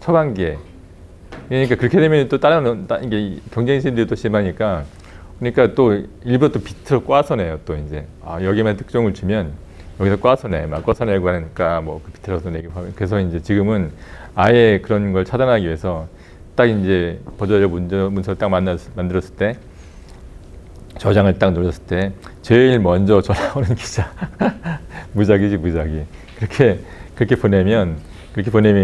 초반기에. 그러니까 그렇게 되면 또 다른 이게 경쟁심들이 또 심하니까, 그러니까 또 일부러 또 비트로 꽈서 내요. 또 이제 여기만 특종을 주면 여기서 꽈서 내, 막 꽈서 내고 하니까 뭐 그 비트로서 내고 하면, 그래서 이제 지금은 아예 그런 걸 차단하기 위해서 딱 이제 보도자료 문서를 딱 만들었을 때, 저장을 딱 눌렀을 때 제일 먼저 전화 오는 기자 무작위지 무작위. 그렇게 보내면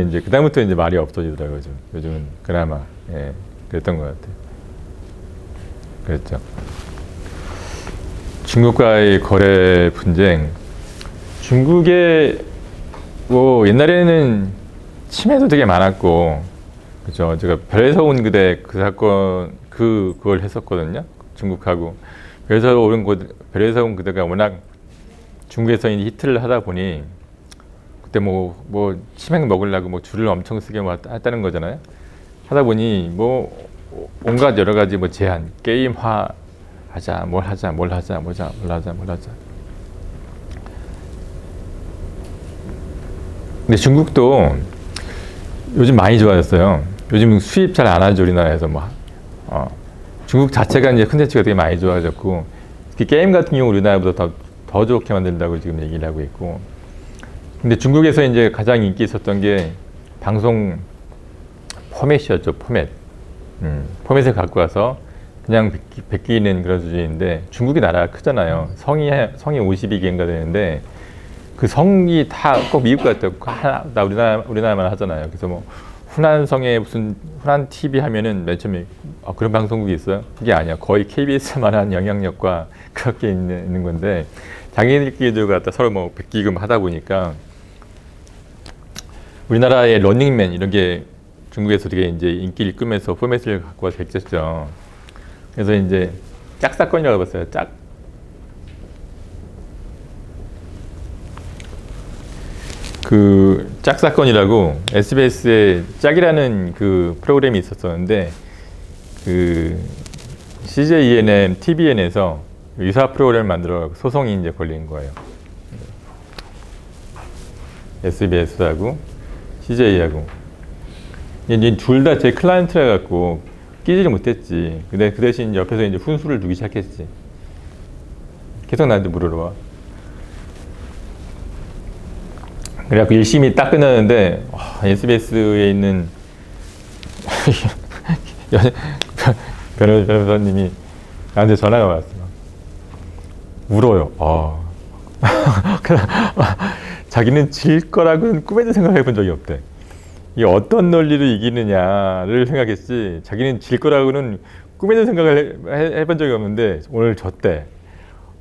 이제 그다음부터 이제 말이 없어지더라고요. 요즘은 그나마 그랬던 것 같아요. 그랬죠. 중국과의 거래 분쟁. 중국에 뭐 옛날에는 침해도 되게 많았고, 그죠. 제가 별에서 온 그대 그 사건 그걸 했었거든요. 중국하고 별에서 온 그대가 워낙 중국에서 이제 히트를 하다 보니 그때 뭐 치맥 먹으려고 뭐 줄을 엄청 쓰게 했다는 거잖아요. 하다 보니 뭐 온갖 여러 가지 뭐 제한, 게임화 하자, 뭘 하자. 근데 중국도 요즘 많이 좋아졌어요. 요즘 수입 잘 안 하죠, 우리나라에서 뭐. 중국 자체가 이제 콘텐츠가 되게 많이 좋아졌고, 특히 게임 같은 경우 우리나라보다 더 좋게 만든다고 지금 얘기를 하고 있고. 근데 중국에서 이제 가장 인기 있었던 게 방송 포맷이었죠, 포맷. 포맷을 갖고 와서 그냥 베끼는 그런 수준인데, 중국이 나라가 크잖아요. 성이 52개인가 되는데, 그 성이 다 꼭 미국 같아요. 다 우리나라만 하잖아요. 그래서 뭐 후난성에 무슨 후난 TV 하면은 맨 처음에 그런 방송국이 있어요? 그게 아니야. 거의 KBS만한 영향력과 그렇게 있는 건데, 자기들끼리도 갖다 서로 뭐 베끼고 하다 보니까 우리나라의 런닝맨 이런 게 중국에서 되게 이제 인기를 끄면서 포맷을 갖고 와서 했었죠. 그래서 이제 짝사건이라고 봤어요. 그 짝사건이라고 SBS에 짝이라는 그 프로그램이 있었었는데, 그 CJ-ENM, TVN에서 유사 프로그램을 만들어 소송이 이제 걸린 거예요. SBS하고 CJ하고. 둘 다 제 클라이언트라 갖고 끼지를 못했지. 근데 그 대신 옆에서 이제 훈수를 두기 시작했지. 계속 나한테 물으러 와. 그래갖고 1심이 딱 끝났는데, SBS에 있는 변호사님이 나한테 전화가 왔어. 울어요. 자기는 질 거라고는 꿈에도 생각해 본 적이 없대. 이 어떤 논리로 이기느냐를 생각했지, 자기는 질 거라고는 꿈에도 생각을 해본 적이 없는데 오늘 졌대.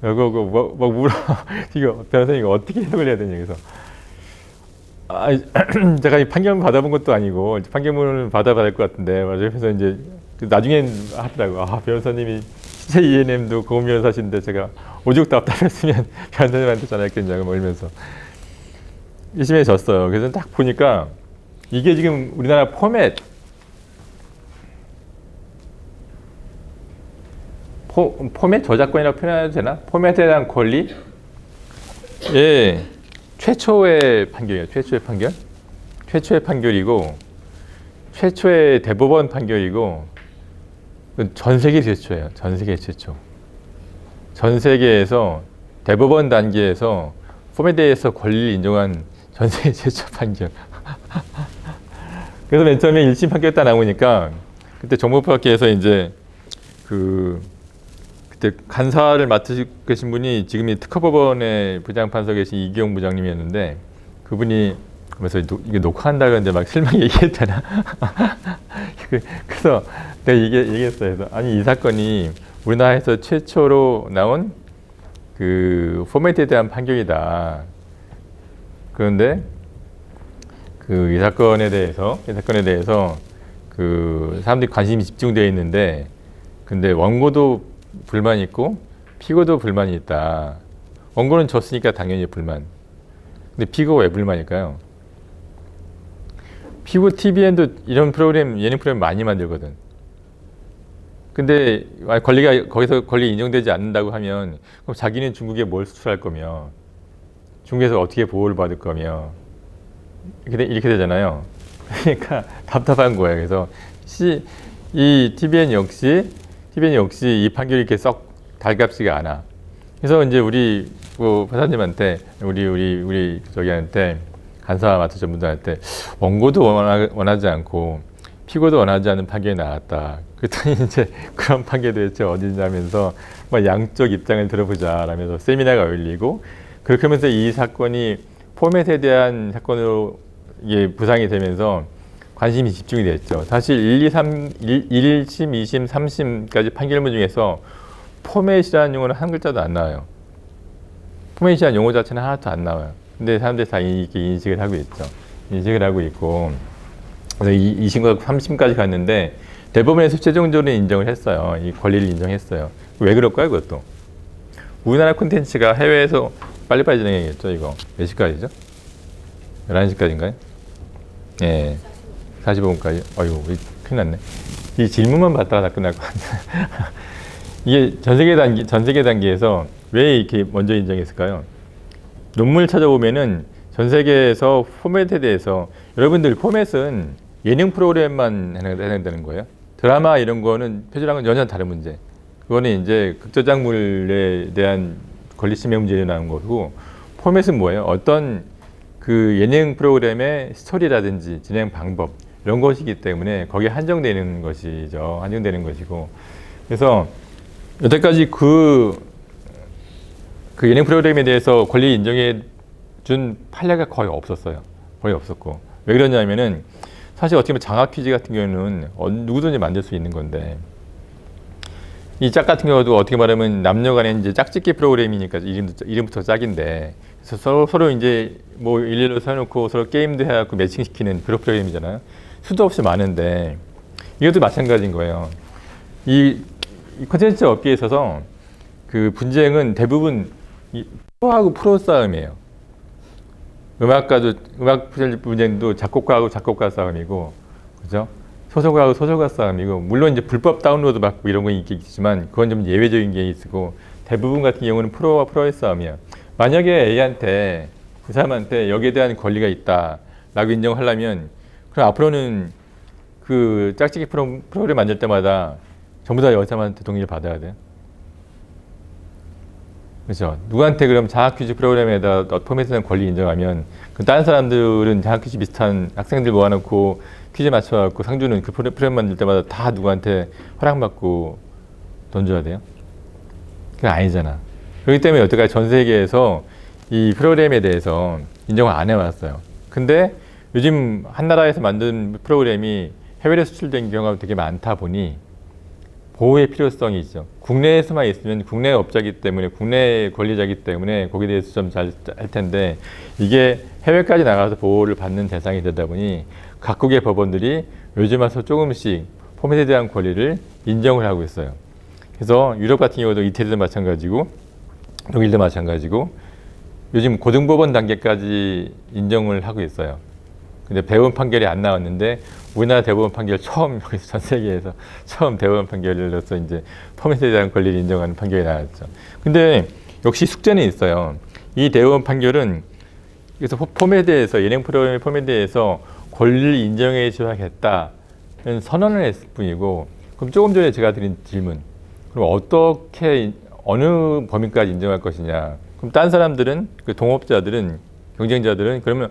막 울어. 이거 변호사님 이거 어떻게 해석을 해야 되냐. 그래서 제가 이 판결문 받아본 것도 아니고 판결문을 받아봐야 할 것 같은데, 그래서 이제 나중엔 하더라고. 변호사님이 CJ-ENM도 고문 변호사신데 제가 오죽 답답했으면 변호사님한테 전화했겠냐고 뭐 이러면서 1심에 졌어요. 그래서 딱 보니까 이게 지금 우리나라 포맷 저작권이라고 표현해도 되나? 포맷에 대한 권리? 예, 최초의 판결이에요. 최초의 판결이고, 최초의 대법원 판결이고, 전 세계 최초예요. 전 세계 최초. 전 세계에서 대법원 단계에서 포맷에 대해서 권리를 인정한 전 세계 최초 판결. 그래서 맨 처음에 1심 판결 딱 나오니까, 그때 정보파학회에서 이제 그때 간사를 맡으시고 계신 분이 지금 특허법원의 부장판사 계신 이기용 부장님이었는데, 그분이 그러면서 이게 녹화한다 그러는데 막 실명 얘기해도 되나? 그래서 내가 얘기했어요. 그래서 아니, 이 사건이 우리나라에서 최초로 나온 그 포맷에 대한 판결이다. 그런데 이 사건에 대해서 그 사람들이 관심이 집중되어 있는데, 근데 원고도 불만이 있고 피고도 불만이 있다. 원고는 졌으니까 당연히 불만. 근데 피고가 왜 불만일까요? 피고 TVN도 이런 프로그램, 예능 프로그램 많이 만들거든. 근데 거기서 권리 인정되지 않는다고 하면, 그럼 자기는 중국에 뭘 수출할 거며, 중국에서 어떻게 보호를 받을 거며, 이렇게 되잖아요. 그러니까 답답한 거예요. 그래서 이 TVN 역시 이 판결이 이렇게 썩 달갑지가 않아. 그래서 이제 우리 판사님한테, 우리 저기한테, 간사 맡은 전문가한테 원고도 원하지 않고 피고도 원하지 않는 판결이 나왔다. 그랬더니 이제 그런 판결이 도대체 어디냐면서 막 양쪽 입장을 들어보자라면서 세미나가 열리고, 그렇게 하면서 이 사건이 포맷에 대한 사건으로 이게 부상이 되면서 관심이 집중이 됐죠. 사실 1심, 2심, 3심까지 판결문 중에서 포맷이라는 용어는 한 글자도 안 나와요. 포맷이라는 용어 자체는 하나도 안 나와요. 근데 사람들이 다 이렇게 인식을 하고 있죠. 인식을 하고 있고, 그래서 2심과 3심까지 갔는데 대법원에서 최종적으로 인정을 했어요. 이 권리를 인정했어요. 왜 그럴까요, 그것도? 우리나라 콘텐츠가 해외에서 빨리빨리 진행해야겠죠, 이거. 몇 시까지죠? 11시까지인가요? 예. 45분까지. 큰일 났네. 이 질문만 받다가 다 끝날 것 같아. 이게 전 세계 단계에서 왜 이렇게 먼저 인정했을까요? 논문을 찾아보면은 전 세계에서 포맷에 대해서 여러분들 포맷은 예능 프로그램만 해당되는 거예요. 드라마 이런 거는 표절한 건 전혀 다른 문제. 그거는 이제 극저작물에 대한 권리 침해 문제에 나온 거고, 포맷은 뭐예요? 어떤 그 예능 프로그램의 스토리라든지 진행 방법 이런 것이기 때문에 거기에 한정되는 것이죠. 한정되는 것이고. 그래서 여태까지 그 예능 프로그램에 대해서 권리 인정해 준 판례가 거의 없었어요. 거의 없었고. 왜 그러냐면은 사실 어떻게 보면 장학 퀴즈 같은 경우는 누구든지 만들 수 있는 건데, 이 짝 같은 경우도 어떻게 말하면 남녀 간에 이제 짝짓기 프로그램이니까 이름부터 짝인데, 그래서 서로 이제 뭐 일일로 세워놓고 서로 게임도 해갖고 매칭시키는 그런 프로그램이잖아요. 수도 없이 많은데, 이것도 마찬가지인 거예요. 이 콘텐츠 업계에 있어서 그 분쟁은 대부분 프로하고 프로 싸움이에요. 음악 분쟁도 작곡가하고 작곡가 싸움이고, 그죠? 소설가하고 소설가 싸움이고, 물론 이제 불법 다운로드 받고 이런 건 있겠지만, 그건 좀 예외적인 게 있고, 대부분 같은 경우는 프로와 프로의 싸움이야. 만약에 A한테, 그 사람한테 여기에 대한 권리가 있다라고 인정하려면, 그럼 앞으로는 그 짝짓기 프로그램 만들 때마다 전부 다 여기 사람한테 동의를 받아야 돼. 그렇죠. 누구한테 그럼 장학 퀴즈 프로그램에다 포맷에 대한 권리 인정하면, 그 다른 사람들은 장학 퀴즈 비슷한 학생들 모아놓고 퀴즈 맞춰갖고 상 주는 그 프로그램 만들 때마다 다 누구한테 허락받고 돈 줘야 돼요? 그게 아니잖아. 그렇기 때문에 여태까지 전 세계에서 이 프로그램에 대해서 인정을 안 해왔어요. 근데 요즘 한 나라에서 만든 프로그램이 해외로 수출된 경우가 되게 많다 보니 보호의 필요성이 있죠. 국내에서만 있으면 국내 업자이기 때문에, 국내 권리자이기 때문에 거기에 대해서 좀 잘 할 텐데, 이게 해외까지 나가서 보호를 받는 대상이 되다 보니 각국의 법원들이 요즘 와서 조금씩 포맷에 대한 권리를 인정을 하고 있어요. 그래서 유럽 같은 경우도 이태리도 마찬가지고 독일도 마찬가지고 요즘 고등법원 단계까지 인정을 하고 있어요. 근데 대법원 판결이 안 나왔는데 우리나라 대법원 판결 처음, 여기서 전 세계에서 처음 대법원 판결로서 이제 포맷에 대한 권리를 인정하는 판결이 나왔죠. 근데 역시 숙제는 있어요. 이 대법원 판결은 그래서 포맷에 대해서, 예능 프로그램의 포맷에 대해서 권리를 인정해 줘야겠다는 선언을 했을 뿐이고, 그럼 조금 전에 제가 드린 질문, 그럼 어떻게, 어느 범위까지 인정할 것이냐. 그럼 딴 사람들은, 그 동업자들은, 경쟁자들은 그러면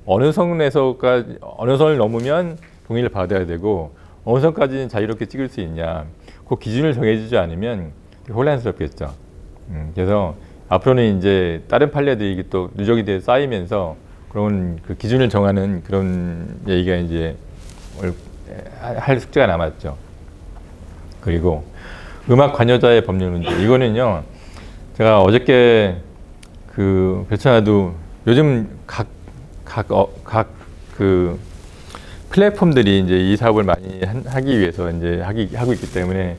어느 선에서까지, 어느 선을 넘으면 동의를 받아야 되고 어느 선까지는 자유롭게 찍을 수 있냐, 그 기준을 정해주지 않으면 혼란스럽겠죠. 그래서 앞으로는 이제 다른 판례들이 또 누적이 돼 쌓이면서 그런 그 기준을 정하는 그런 얘기가 이제 할 숙제가 남았죠. 그리고 음악 관여자의 법률 문제, 이거는요 제가 어저께 그 그렇잖아도 요즘 각 그 플랫폼들이 이제 이 사업을 많이 하기 위해서 이제 하고 있기 때문에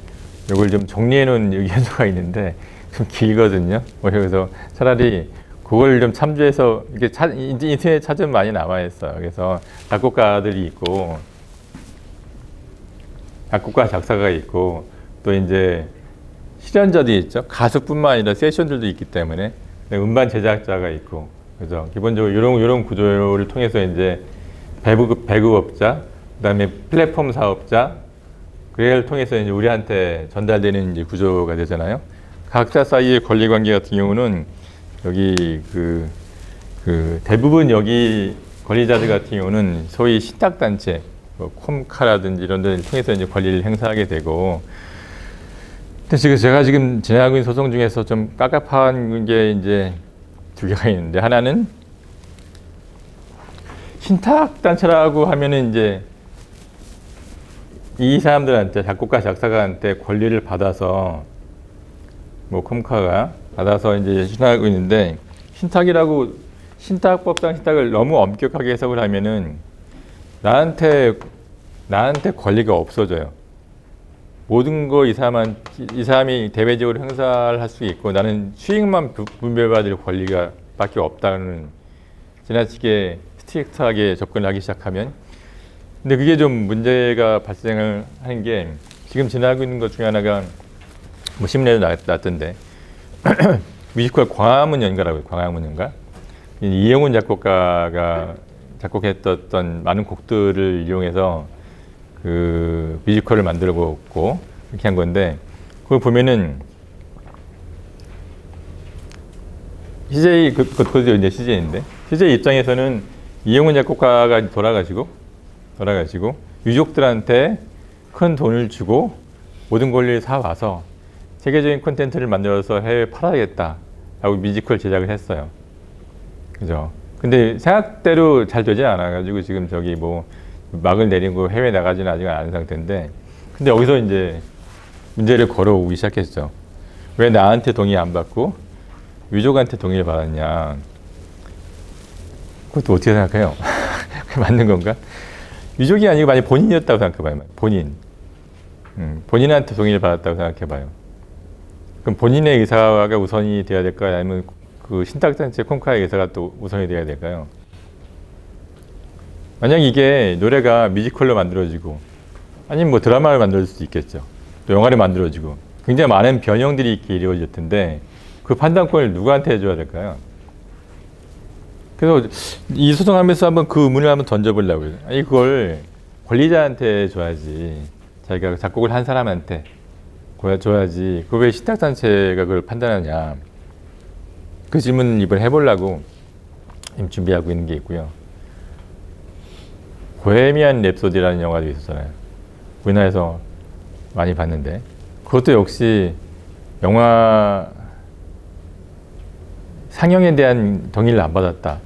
이걸 좀 정리해 놓은 의견서가 있는데 좀 길거든요. 그래서 차라리 그걸 좀 참조해서 이렇게 인터넷 찾으면 많이 나와 있어요. 그래서 작곡가들이 있고, 작곡가 작사가가 있고, 또 이제 실현자들이 있죠. 가수뿐만 아니라 세션들도 있기 때문에 음반 제작자가 있고, 그래서 기본적으로 이런 구조를 통해서 이제 배급업자, 그다음에 플랫폼 사업자, 그를 통해서 이제 우리한테 전달되는 이제 구조가 되잖아요. 각자 사이의 권리 관계 같은 경우는 여기 그 대부분 여기 권리자들 같은 경우는 소위 신탁 단체, 뭐 콤카라든지 이런 데를 통해서 이제 권리를 행사하게 되고, 근데 제가 지금 진행하고 있는 소송 중에서 좀 깝깝한 게 이제 두 개가 있는데, 하나는 신탁단체라고 하면은 이제 이 사람들한테, 작곡가, 작사가한테 권리를 받아서, 뭐 콤카가 받아서 이제 신탁하고 있는데, 신탁법상 신탁을 너무 엄격하게 해석을 하면은 나한테 권리가 없어져요. 모든 거 이 사람이 대외적으로 행사를 할 수 있고, 나는 수익만 분배받을 권리가 밖에 없다는 지나치게 스트릭트하게 접근을 하기 시작하면 근데 그게 좀 문제가 발생을 하는 게 지금 지나고 있는 것 중에 하나가 뭐 신문에도 나왔던데 뮤지컬 광화문 연가라고요. 광화문 연가. 이영훈 작곡가가 작곡했던 많은 곡들을 이용해서 그 뮤지컬을 만들어 보고 이렇게 한 건데 그걸 보면은 CJ 그것도 이제 CJ인데 CJ 입장에서는 이영훈 작곡가가 돌아가시고 유족들한테 큰 돈을 주고 모든 권리를 사와서 세계적인 콘텐츠를 만들어서 해외에 팔아야겠다라고 뮤지컬 제작을 했어요. 그죠? 근데 생각대로 잘 되지 않아가지고 지금 저기 뭐 막을 내리고 해외 나가지는 아직 않은 상태인데 근데 여기서 이제 문제를 걸어오기 시작했죠. 왜 나한테 동의 안 받고 유족한테 동의를 받았냐. 그것도 어떻게 생각해요? 맞는 건가? 유족이 아니고 만약 본인이었다고 생각해봐요. 본인한테 동의를 받았다고 생각해봐요. 그럼 본인의 의사가 우선이 돼야 될까요? 아니면 그 신탁단체 콩카의 의사가 또 우선이 돼야 될까요? 만약 이게 노래가 뮤지컬로 만들어지고 아니면 뭐 드라마를 만들 수도 있겠죠. 또 영화를 만들어지고 굉장히 많은 변형들이 이렇게 이루어질 텐데 그 판단권을 누구한테 해줘야 될까요? 그래서 이 소송하면서 한번 그 의문을 한번 던져보려고요. 아니 그걸 권리자한테 줘야지. 자기가 작곡을 한 사람한테 줘야지. 그 왜 신탁단체가 그걸 판단하냐. 그 질문 이번에 해보려고 지금 준비하고 있는 게 있고요. 보헤미안 랩소디라는 영화도 있었잖아요. 우리나라에서 많이 봤는데 그것도 역시 영화 상영에 대한 동의를 안 받았다.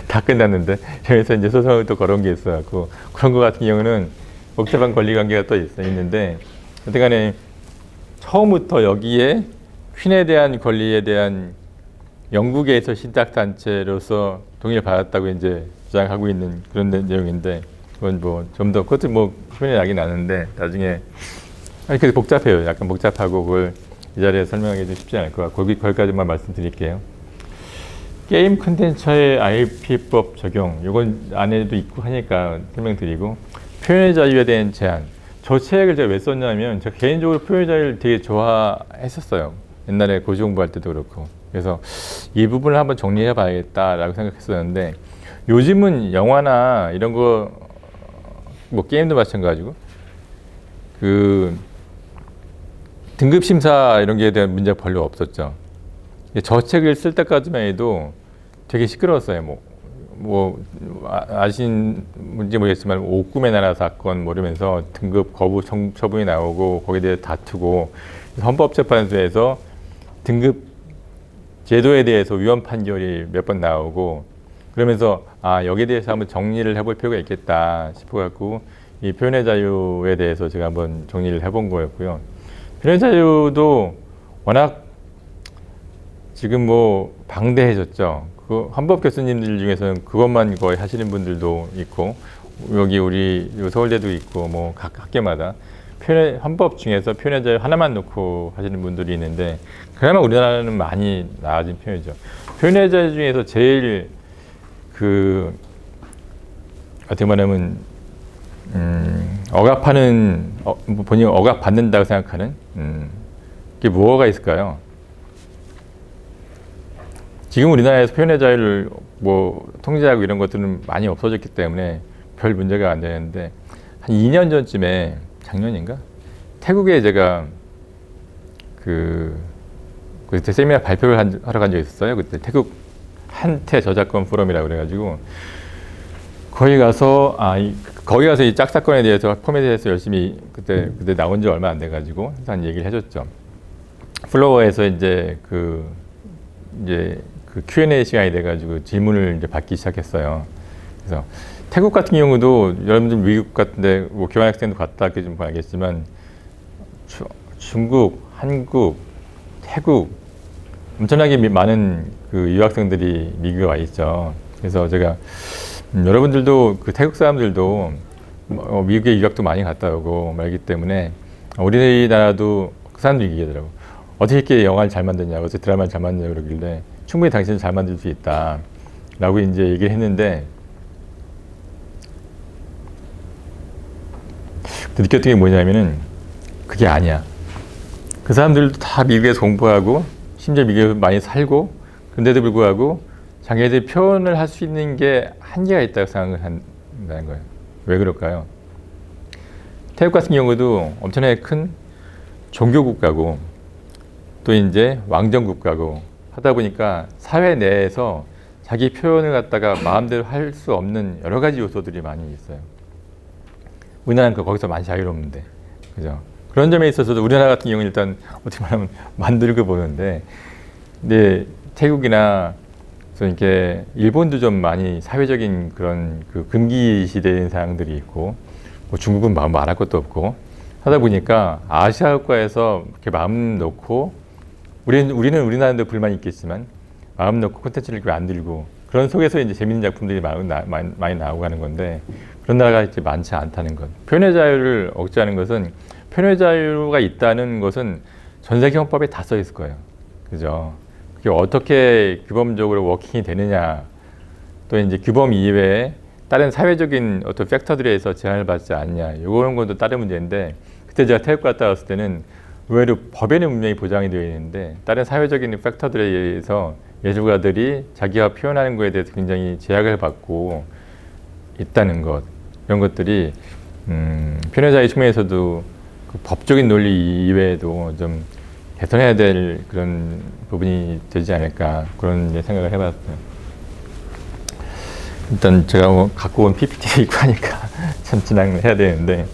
다 끝났는데 여기서 이제 소송을 또 걸어온 게 있어갖고 그런 거 같은 경우는 복잡한 권리관계가 또 있는데 어쨌간에 처음부터 여기에 퀸에 대한 권리에 대한 영국에서 신탁단체로서 동의를 받았다고 이제 주장하고 있는 그런 내용인데 그건 뭐 좀 더 그것도 뭐 표현이 나긴 나는데 나중에 아니 그게 복잡해요. 약간 복잡하고 그걸 이 자리에 설명하기 좀 쉽지 않을 것 같고 거기까지만 말씀드릴게요. 게임 콘텐츠의 IP법 적용 이건 안에도 있고 하니까 설명드리고 표현의 자유에 대한 제한 저 책을 제가 왜 썼냐면 제가 개인적으로 표현의 자유를 되게 좋아했었어요. 옛날에 고시 공부할 때도 그렇고 그래서 이 부분을 한번 정리해 봐야겠다라고 생각했었는데 요즘은 영화나 이런 거 뭐 게임도 마찬가지고 그 등급 심사 이런 게 대한 문제가 별로 없었죠. 저 책을 쓸 때까지만 해도 되게 시끄러웠어요. 아신지 모르겠지만 옥금의 나라 사건 뭐 이러면서 등급 거부 처분이 나오고 거기에 대해 다투고 헌법재판소에서 등급 제도에 대해서 위헌 판결이 몇 번 나오고 그러면서 여기에 대해서 한번 정리를 해볼 필요가 있겠다 싶어갖고 이 표현의 자유에 대해서 제가 한번 정리를 해본 거였고요. 표현의 자유도 워낙 지금 뭐 방대해졌죠. 그 헌법 교수님들 중에서는 그것만 거의 하시는 분들도 있고 여기 우리 서울대도 있고 뭐 각 학교마다 헌법 중에서 표현의 자유 하나만 놓고 하시는 분들이 있는데 그나마 우리나라는 많이 나아진 편이죠. 표현의 자유 중에서 제일 어떻게 말하면 억압하는 본인이 억압받는다고 생각하는 그게 뭐가 있을까요? 지금 우리나라에서 표현의 자유를 뭐 통제하고 이런 것들은 많이 없어졌기 때문에 별 문제가 안 되는데 한 2년 전쯤에 작년인가 태국에 제가 그때 세미나 발표를 하러 간 적이 있었어요. 그때 태국 한태 저작권 포럼이라고 그래가지고 거기 가서 이 짝사건에 대해서 폼에 대해서 열심히 그때 나온 지 얼마 안 돼가지고 항상 얘기를 해줬죠. 플로어에서 이제 그 Q&A 시간이 돼가지고 질문을 이제 받기 시작했어요. 그래서 태국 같은 경우도 여러분들 미국 같은데 뭐 교환학생도 갔다 왔기 좀 알겠지만 중국, 한국, 태국 엄청나게 많은 그 유학생들이 미국에 와 있죠. 그래서 제가 여러분들도 그 태국 사람들도 미국에 유학도 많이 갔다 오고 말기 때문에 우리나라도 그 사람들이 얘기하더라고. 어떻게 이렇게 영화를 잘 만드냐고, 어떻게 드라마를 잘 만드냐고 그러길래 충분히 당신은 잘 만들 수 있다 라고 이제 얘기를 했는데 느꼈던 게 뭐냐면은 그게 아니야. 그 사람들도 다 미국에서 공부하고 심지어 미국에서 많이 살고 그런데도 불구하고 자기들이 표현을 할 수 있는 게 한계가 있다고 생각을 한다는 거예요. 왜 그럴까요? 태국 같은 경우도 엄청나게 큰 종교 국가고 또 이제 왕정 국가고 하다 보니까 사회 내에서 자기 표현을 갖다가 마음대로 할 수 없는 여러 가지 요소들이 많이 있어요. 우리나라는 거기서 많이 자유롭는데, 그죠? 그런 점에 있어서도 우리나라 같은 경우는 일단 어떻게 말하면 만들고 보는데, 근데 태국이나 이렇게 일본도 좀 많이 사회적인 그런 그 금기 시대인 사항들이 있고, 뭐 중국은 말할 것도 없고 하다 보니까 아시아 국가에서 이렇게 마음 놓고 우리는 우리나라도 불만이 있겠지만 마음 놓고 콘텐츠를 이렇게 만들고 그런 속에서 이제 재밌는 작품들이 많이 나오고 하는 건데 그런 나라가 이제 많지 않다는 것. 표현의 자유를 억제하는 것은 표현의 자유가 있다는 것은 전 세계 헌법에 다 써 있을 거예요. 그죠? 그게 어떻게 규범적으로 워킹이 되느냐 또 이제 규범 이외에 다른 사회적인 어떤 팩터들에 의해서 제한을 받지 않냐 이런 것도 다른 문제인데 그때 제가 태국 갔다 왔을 때는 의외로 법에는 분명히 보장이 되어 있는데 다른 사회적인 팩터들에 의해서 예술가들이 자기가 표현하는 것에 대해서 굉장히 제약을 받고 있다는 것 이런 것들이 표현의 자유 측면에서도 그 법적인 논리 이외에도 좀 개선해야 될 그런 부분이 되지 않을까 그런 생각을 해봤어요. 일단 제가 뭐 갖고 온 PPT가 있고 하니까 참 진행해야 되는데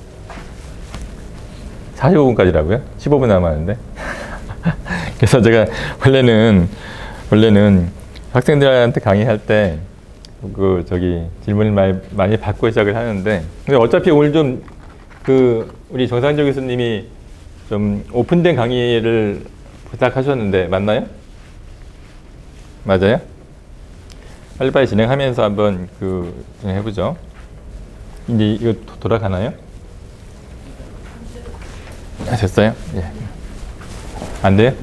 45분까지라고요? 15분 남았는데 그래서 제가 원래는 학생들한테 강의할 때 그 질문을 많이 받고 시작을 하는데 근데 어차피 오늘 좀 우리 정상적 교수님이 좀 오픈된 강의를 부탁하셨는데 맞나요? 맞아요? 빨리빨리 진행하면서 한번 진행해보죠. 이제 이거 돌아가나요? 됐어요? 예. 안 돼요?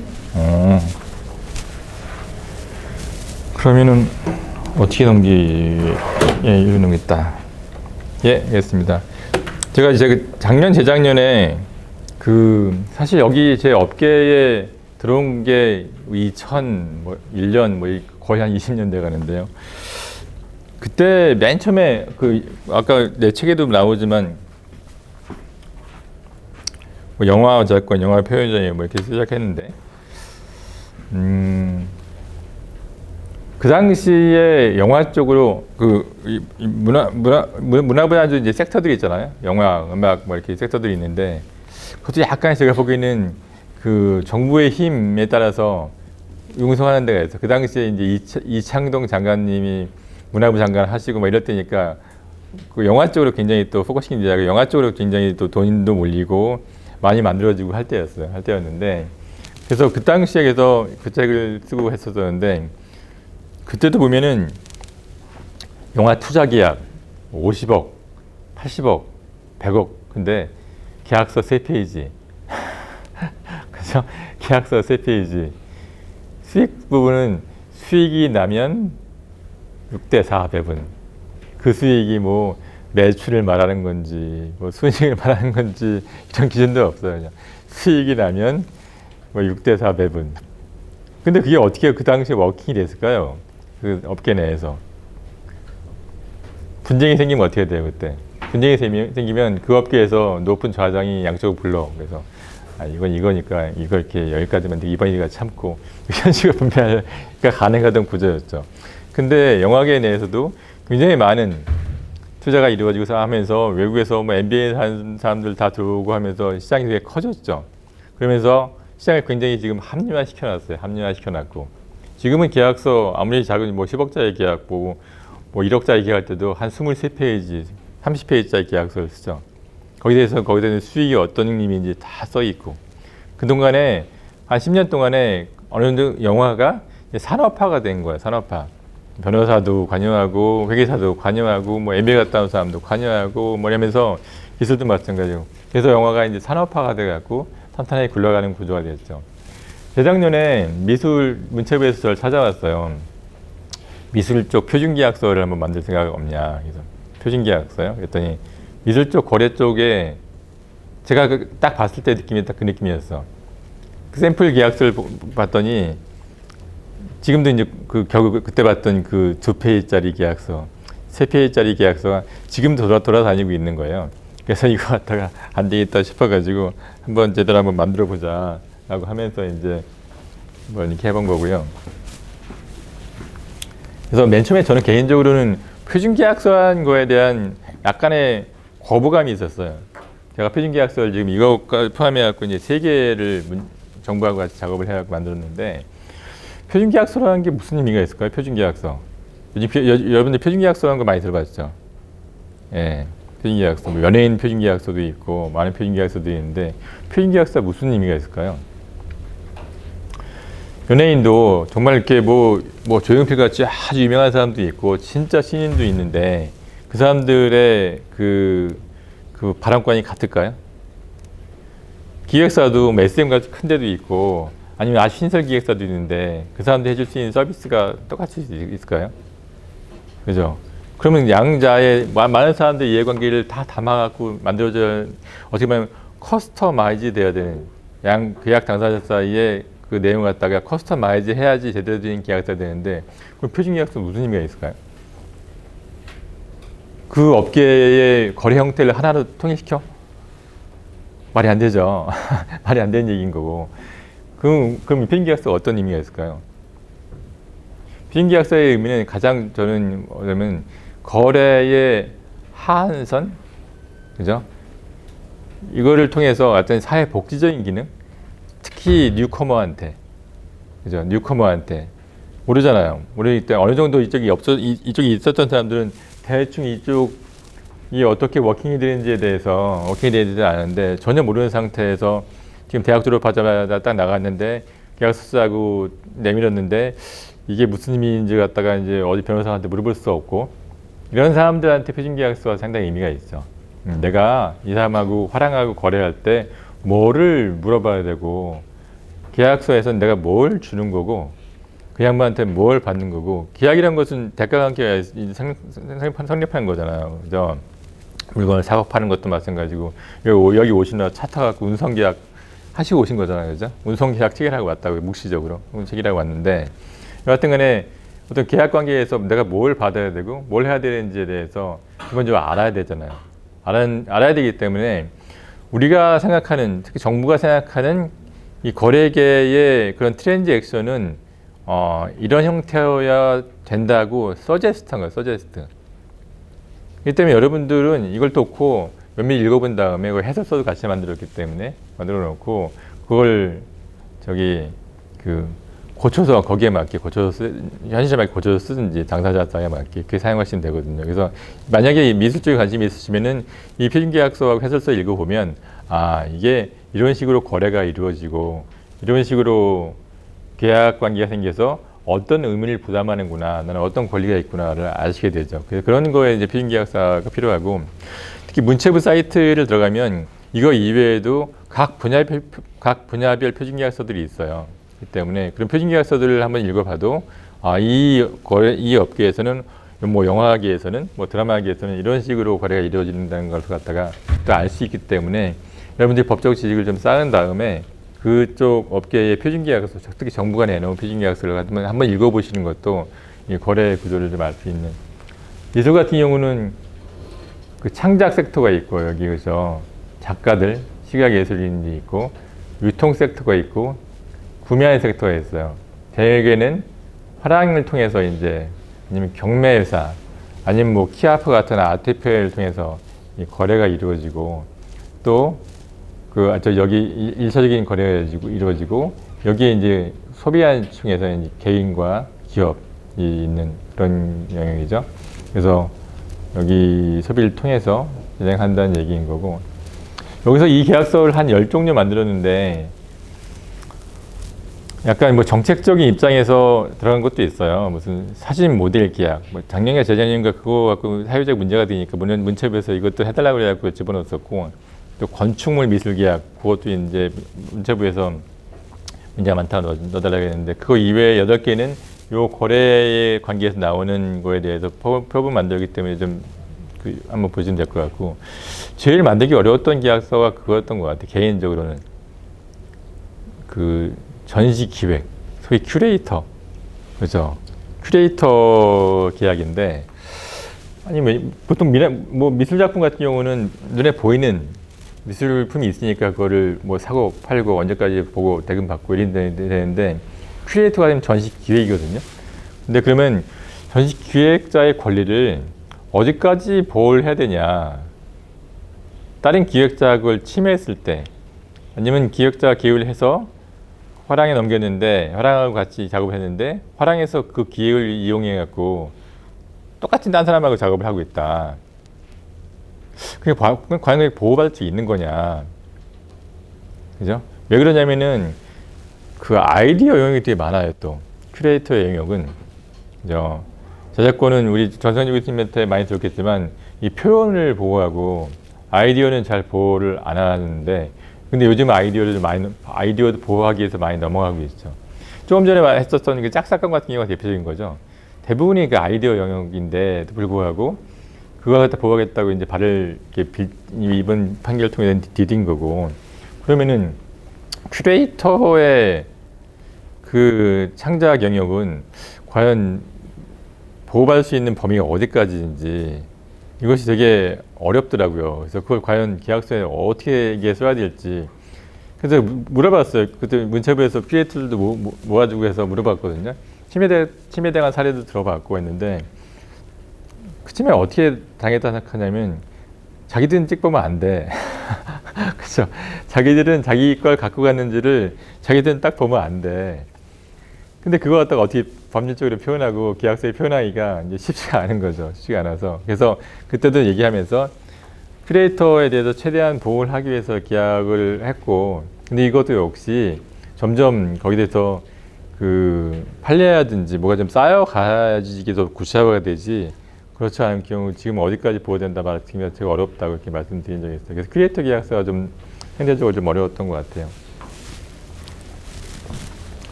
그러면은 어떻게 이거 넘기겠다. 예, 알겠습니다. 제가 이제 작년, 재작년에 사실 여기 제 업계에 들어온 게 2001년 거의 한 20년 돼 가는데요. 그때 맨 처음에 아까 내 책에도 나오지만 영화 작권, 영화 표현자에 이렇게 시작했는데 그 당시에 영화 쪽으로 문화분야도 이제 섹터들이 있잖아요. 영화, 음악 이렇게 섹터들이 있는데 그것도 약간 제가 보기에는 정부의 힘에 따라서 융성하는 데가 있어요. 그 당시에 이제 이창동 장관님이 문화부 장관 하시고 이럴 때니까 영화 쪽으로 굉장히 또 포커싱이 되고 영화 쪽으로 굉장히 또 돈도 몰리고 많이 만들어지고 할 때였는데 그래서 그 당시에 그래서 그 책을 쓰고 했었는데 그때도 보면은 영화 투자 계약 50억, 80억, 100억 근데 계약서 3페이지 그죠? 계약서 3페이지 수익 부분은 수익이 나면 6대4 배분 그 수익이 매출을 말하는 건지 순이익을 말하는 건지 이런 기준도 없어요. 그냥 수익이 나면 6대4 배분 근데 그게 어떻게 그 당시에 워킹이 됐을까요? 그 업계 내에서 분쟁이 생기면 어떻게 돼요 그때? 분쟁이 생기면 그 업계에서 높은 좌장이 양쪽을 불러 그래서 이건 이거니까 이거 이렇게 여기까지만 이번이가 참고 이런 식으로 분배가 가능하던 구조였죠. 근데 영화계 내에서도 굉장히 많은 투자가 이루어지고 하면서 외국에서 MBA 하는 사람들 다 들어오고 하면서 시장이 되게 커졌죠. 그러면서 시장을 굉장히 지금 합리화시켜놨고 지금은 계약서 아무리 작은 10억짜리 계약 1억짜리 계약할 때도 한 23페이지, 30페이지짜리 계약서를 쓰죠. 거기에 대해서 수익이 어떤 형님인지 다 써 있고 그동안에 한 10년 동안에 어느 정도 영화가 산업화가 된 거예요. 산업화. 변호사도 관여하고 회계사도 관여하고 MBA 갔다 온 사람도 관여하고 이러면서 기술도 마찬가지고 그래서 영화가 이제 산업화가 돼갖고 탄탄하게 굴러가는 구조가 됐죠. 재작년에 문체부에서 저를 찾아왔어요. 미술 쪽 표준계약서를 한번 만들 생각 없냐. 그래서 표준계약서요. 그랬더니 미술 쪽 거래 쪽에 제가 딱 봤을 때 느낌이 딱 그 느낌이었어. 그 샘플 계약서를 봤더니 지금도 이제 그 결국 그때 봤던 그 2페이지짜리 계약서, 3페이지짜리 계약서가 지금도 돌아다니고 있는 거예요. 그래서 이거 갖다가 안 되겠다 싶어가지고 한번 제대로 한번 만들어 보자 라고 하면서 이제 뭐 이렇게 해본 거고요. 그래서 맨 처음에 저는 개인적으로는 표준계약서한 거에 대한 약간의 거부감이 있었어요. 제가 표준계약서를 지금 이거 포함해갖고 이제 3개를 정부하고 같이 작업을 해갖고 만들었는데, 표준계약서라는 게 무슨 의미가 있을까요? 표준계약서. 요즘 여러분들 표준계약서라는 거 많이 들어봤죠? 예. 표준계약서. 뭐 연예인 표준계약서도 있고, 많은 표준계약서도 있는데, 표준계약서가 무슨 의미가 있을까요? 연예인도 정말 이렇게 뭐 조용필 같이 아주 유명한 사람도 있고, 진짜 신인도 있는데, 그 사람들의 그 발언권이 같을까요? 기획사도 SM 같이 큰 데도 있고, 아니면 아주 신설 기획사도 있는데, 그 사람들이 해줄 수 있는 서비스가 똑같이 있을까요? 그죠? 그러면 양자의 많은 사람들의 이해관계를 다 담아갖고 만들어져, 어떻게 보면 커스터마이즈 돼야 되는, 계약 당사자 사이에 그 내용을 갖다가 커스터마이즈 해야지 제대로 된 계약서가 되는데, 그럼 표준계약서 무슨 의미가 있을까요? 그 업계의 거래 형태를 하나로 통일시켜? 말이 안 되죠. 말이 안 되는 얘기인 거고. 그럼 표준계약서가 어떤 의미가 있을까요? 표준계약서의 의미는 가장 저는 뭐냐면 거래의 하한선, 그죠? 이거를 통해서 어떤 사회 복지적인 기능, 특히 뉴커머한테, 그죠? 뉴커머한테 모르잖아요. 모르기 때문에 어느 정도 이쪽이 있었던 사람들은 대충 이쪽이 어떻게 워킹이 되는지에 대해서 워킹이 되는지 아는데, 전혀 모르는 상태에서 지금 대학 졸업하자마자 딱 나갔는데 계약서 쓰자고 내밀었는데 이게 무슨 의미인지 갖다가 이제 어디 변호사한테 물어볼 수 없고, 이런 사람들한테 표준계약서가 상당히 의미가 있죠. 내가 이 사람하고 화랑하고 거래할 때 뭐를 물어봐야 되고, 계약서에서는 내가 뭘 주는 거고, 그 양반한테 뭘 받는 거고, 계약이란 것은 대가가 함께 성립하는 거잖아요. 그죠? 물건을 사고 파는 것도 마찬가지고, 여기 오시나 차 타갖고 운송계약 하시고 오신 거잖아요. 그죠? 운송계약 체결하고 왔다고, 묵시적으로. 체결하고 왔는데, 여하튼 간에 어떤 계약 관계에서 내가 뭘 받아야 되고, 뭘 해야 되는지에 대해서 기본적으로 알아야 되잖아요. 알아야 되기 때문에 우리가 생각하는, 특히 정부가 생각하는 이 거래계의 그런 트렌드 액션은 이런 형태여야 된다고 서제스트한 거예요. 서제스트. 이 때문에 여러분들은 이걸 놓고 몇몇 읽어본 다음에 그 해설서도 같이 만들었기 때문에 만들어 놓고, 그걸 고쳐서 거기에 맞게 현실에 맞게 고쳐서 쓰든지 당사자에 맞게 그렇게 사용하시면 되거든요. 그래서 만약에 미술 쪽에 관심이 있으시면은 이 표준계약서하고 해설서 읽어보면, 이게 이런 식으로 거래가 이루어지고 이런 식으로 계약 관계가 생겨서 어떤 의무를 부담하는구나, 나는 어떤 권리가 있구나를 아시게 되죠. 그래서 그런 거에 이제 표준계약서가 필요하고, 특히 문체부 사이트를 들어가면 이거 이외에도 각 분야별 표준계약서들이 있어요. 그렇기 때문에 그런 표준계약서들을 한번 읽어봐도 이 업계에서는, 뭐 영화계에서는, 뭐 드라마계에서는 이런 식으로 거래가 이루어진다는 걸 갖다가 또 알 수 있기 때문에, 여러분들이 법적 지식을 좀 쌓은 다음에 그쪽 업계의 표준계약서, 특히 정부가 내놓은 표준계약서를 한번 읽어보시는 것도 이 거래 구조를 좀 알 수 있는. 미술 같은 경우는 그 창작 섹터가 있고, 여기 그래서 작가들, 시각예술인이 있고, 유통 섹터가 있고, 구매하는 섹터가 있어요. 대개는 화랑을 통해서 아니면 경매회사, 아니면 뭐 키아프 같은 아트페어를 통해서 이 거래가 이루어지고, 또 여기 일차적인 거래가 이루어지고, 여기에 이제 소비하는 층에서 이제 개인과 기업이 있는 그런 영역이죠. 그래서 여기 소비를 통해서 진행한다는 얘기인 거고, 여기서 이 계약서를 한 10종류 만들었는데, 약간 뭐 정책적인 입장에서 들어간 것도 있어요. 무슨 사진 모델 계약, 뭐 작년인가 재작년인가 그거 갖고 사회적 문제가 되니까 문체부에서 이것도 해달라고 그래갖고 집어넣었었고, 또 건축물 미술 계약, 그것도 이제 문체부에서 문제가 많다고 넣어달라고 했는데, 그거 이외에 8개는 요 거래의 관계에서 나오는 거에 대해서 표본 만들기 때문에 좀 한번 보시면 될 것 같고, 제일 만들기 어려웠던 계약서가 그거였던 것 같아요. 개인적으로는 그 전시 기획, 소위 큐레이터, 그죠? 큐레이터 계약인데, 아니 보통 미술 작품 같은 경우는 눈에 보이는 미술품이 있으니까 그거를 뭐 사고 팔고 언제까지 보고 대금 받고 이런 되는데, 큐레이터가 되면 전시 기획이거든요. 근데 그러면 전시 기획자의 권리를 어디까지 보호를 해야 되냐? 다른 기획자가 그걸 침해했을 때, 아니면 기획자가 기획을 해서 화랑에 넘겼는데, 화랑하고 같이 작업을 했는데 화랑에서 그 기획을 이용해 갖고 똑같은 딴 사람하고 작업을 하고 있다. 그게 과연 보호받을 수 있는 거냐? 그죠? 왜 그러냐면은 그 아이디어 영역이 되게 많아요. 또 큐레이터의 영역은, 그죠? 저작권은 우리 전상주 교수님한테 많이 들었겠지만 이 표현을 보호하고 아이디어는 잘 보호를 안 하는데, 근데 요즘 아이디어도 보호하기 위해서 많이 넘어가고 있죠. 조금 전에 했었던 그 짝사건 같은 경우가 대표적인 거죠. 대부분이 그 아이디어 영역인데도 불구하고 그걸 갖다 보호하겠다고 이제 발을 이렇게 이번 판결을 통해 디딘 거고, 그러면은 큐레이터의 그 창작 영역은 과연 보호받을 수 있는 범위가 어디까지인지 이것이 되게 어렵더라고요. 그래서 그걸 과연 계약서에 어떻게 이게 써야 될지. 그래서 물어봤어요. 그때 문체부에서 큐레이터들도 모아주고 해서 물어봤거든요. 침해당한 사례도 들어봤고 했는데, 그 침해 어떻게 당했다 생각하냐면 자기들은 찍보면 안 돼. 그렇죠? 자기들은 자기 걸 갖고 갔는지를 자기들은 딱 보면 안 돼. 근데 그거 갖다가 어떻게 법률적으로 표현하고 계약서에 표현하기가 이제 쉽지가 않은 거죠. 쉽지가 않아서. 그래서 그때도 얘기하면서 큐레이터에 대해서 최대한 보호를 하기 위해서 계약을 했고, 근데 이것도 역시 점점 거기에 대해서 그 판례라든지 뭐가 좀 쌓여가야지 이게 더 구체화가 되지, 그렇지 않은 경우 지금 어디까지 보호된다 말하기가 되게 어렵다고 이렇게 말씀드린 적이 있어요. 그래서 큐레이터 계약서가 좀 상대적으로 좀 어려웠던 것 같아요.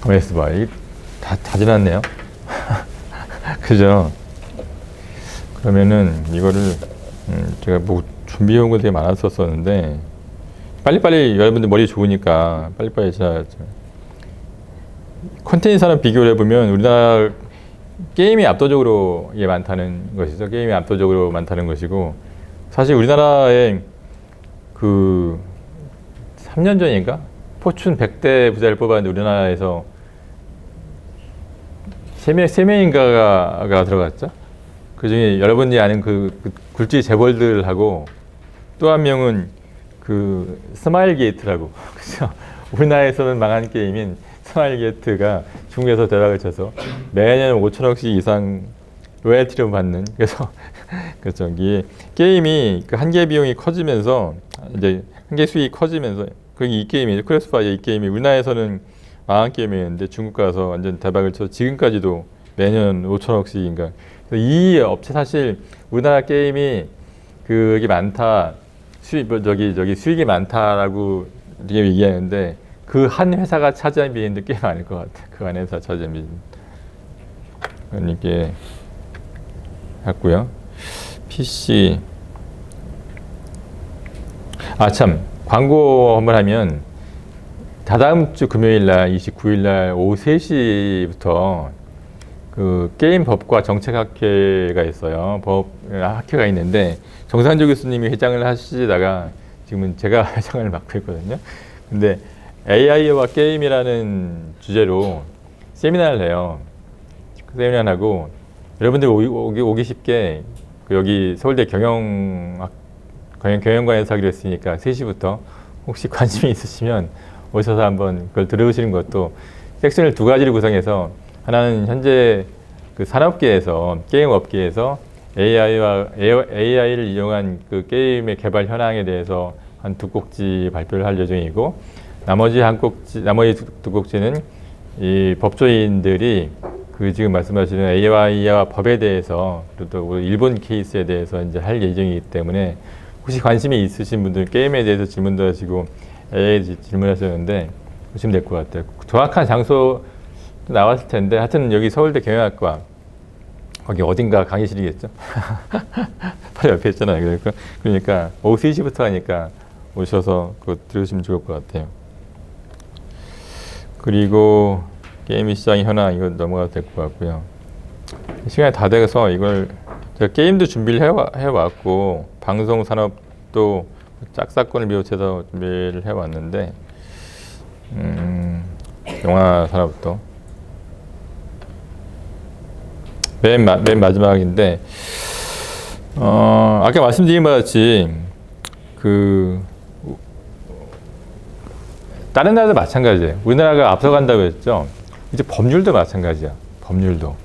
가만있어 봐. 이게 다 지났네요. 그죠? 그러면은 이거를 제가 뭐 준비해온 거 되게 많았었는데, 빨리빨리 여러분들 머리 좋으니까 빨리빨리 지나가죠. 콘텐츠 산업 비교를 해보면 우리나라 게임이 압도적으로 이게 많다는 것이죠. 게임이 압도적으로 많다는 것이고, 사실 우리나라에 그 3년 전인가 포춘 100대 부자를 뽑았는데 우리나라에서 3명인가가 들어갔죠. 그 중에 여러분이 아는 그 굴지 재벌들하고 또 한 명은 그 스마일 게이트라고. 그죠? 우리나라에서는 망한 게임인 스마일 게이트가 중국에서 대박을 쳐서 매년 5천억씩 이상 로열티를 받는. 그래서 그렇죠. 이게 게임이 그 한계 비용이 커지면서 이제 한계 수익이 커지면서, 그게 이 게임이 크로스파이어 이 게임이 우리나라에서는 망한 게임이었는데 중국 가서 완전 대박을 쳐서 지금까지도 매년 5천억씩인가. 이 업체 사실 우리나라 게임이 그게 많다, 수익이 많다라고 얘기하는데 그 한 회사가 차지한 비중도 꽤 많을 것 같아요. 그 한 회사 차지한 비중. 이렇게 했고요. PC. 참, 광고 한번 하면 다다음 주 금요일 날 29일 날 오후 3시부터 그 게임 법과 정책 학회가 있어요. 법 학회가 있는데 정상조 교수님이 회장을 하시다가 지금은 제가 회장을 맡고 있거든요. 근데 AI와 게임이라는 주제로 세미나를 해요. 그 세미나를 하고 여러분들 오기 쉽게 여기 서울대 경영관에서 하기로 했으니까 3시부터 혹시 관심이 있으시면 오셔서 한번 그걸 들어보시는 것도, 섹션을 2가지를 구성해서 하나는 현재 그 산업계에서 게임 업계에서 AI를 이용한 그 게임의 개발 현황에 대해서 한 2꼭지 발표를 할 예정이고, 나머지 2꼭지는 이 법조인들이 그 지금 말씀하시는 AI와 법에 대해서 또 일본 케이스에 대해서 이제 할 예정이기 때문에 혹시 관심이 있으신 분들 게임에 대해서 질문도 하시고 AI에 질문하셨는데 보시면 될 것 같아요. 정확한 장소 나왔을 텐데 하여튼 여기 서울대 경영학과 거기 어딘가 강의실이겠죠? 바로 옆에 있잖아요. 그러니까 오후 3시부터 하니까 오셔서 그거 들으시면 좋을 것 같아요. 그리고 게임 시장 현황 이거 넘어가도 될 것 같고요. 시간이 다 돼서 이걸 제가 게임도 준비를 해왔고 방송 산업도 짝사건을 비롯해서 준비를 해왔는데 영화 산업도 맨 마지막인데 아까 말씀드린 바 같이 그 다른 나라도 마찬가지예요. 우리나라가 앞서간다고 했죠. 이제 법률도 마찬가지야. 법률도.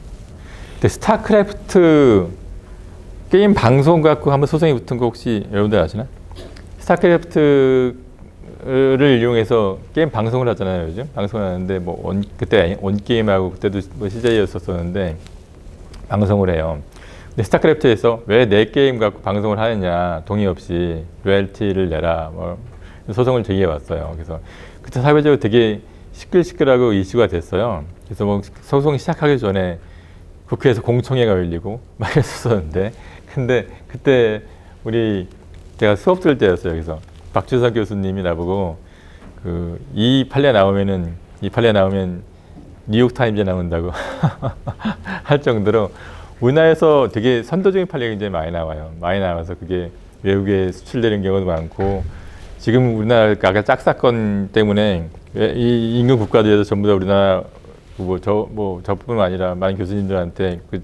근데 스타크래프트 게임 방송 갖고 한번 소송이 붙은 거 혹시 여러분들 아시나? 스타크래프트를 이용해서 게임 방송을 하잖아요. 요즘 방송을 하는데 뭐 그때 온게임하고 그때도 뭐 CJ였었는데 방송을 해요. 근데 스타크래프트에서 왜 내 게임 갖고 방송을 하느냐 동의 없이 로열티를 내라 뭐 소송을 제기해 왔어요. 그래서 그때 사회적으로 되게 시끌시끌하고 이슈가 됐어요. 그래서 뭐 소송 시작하기 전에 국회에서 공청회가 열리고 막 이랬었는데 근데 그때 제가 수업 들을 때였어요. 그래서 박주석 교수님이 나보고 이 판례 나오면 뉴욕타임즈에 나온다고 할 정도로 우리나라에서 되게 선도적인 판례가 굉장히 많이 나와요. 많이 나와서 그게 외국에 수출되는 경우도 많고 지금 우리나라가 짝사건 때문에 이 인근 국가들에서 전부 다 우리나라 저뿐만 아니라 많은 교수님들한테 그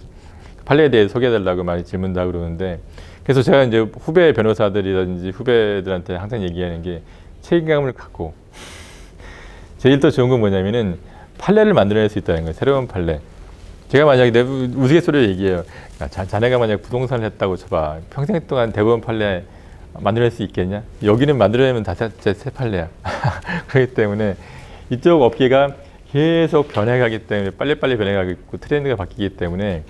판례에 대해 소개해달라고 많이 질문도 하고 그러는데 그래서 제가 이제 후배 변호사들이라든지 후배들한테 항상 얘기하는 게 책임감을 갖고 제일 더 좋은 건 뭐냐면은 판례를 만들어낼 수 있다는 거예요. 새로운 판례. 제가 만약에 내 우스갯소리를 얘기해요. 야, 자네가 만약 부동산을 했다고 쳐봐. 평생 동안 대법원 판례 만들어낼 수 있겠냐? 여기는 만들어내면 다 새 판례야. 그렇기 때문에 이쪽 업계가 계속 변해가기 때문에 빨리빨리 변해가고 있고 트렌드가 바뀌기 때문에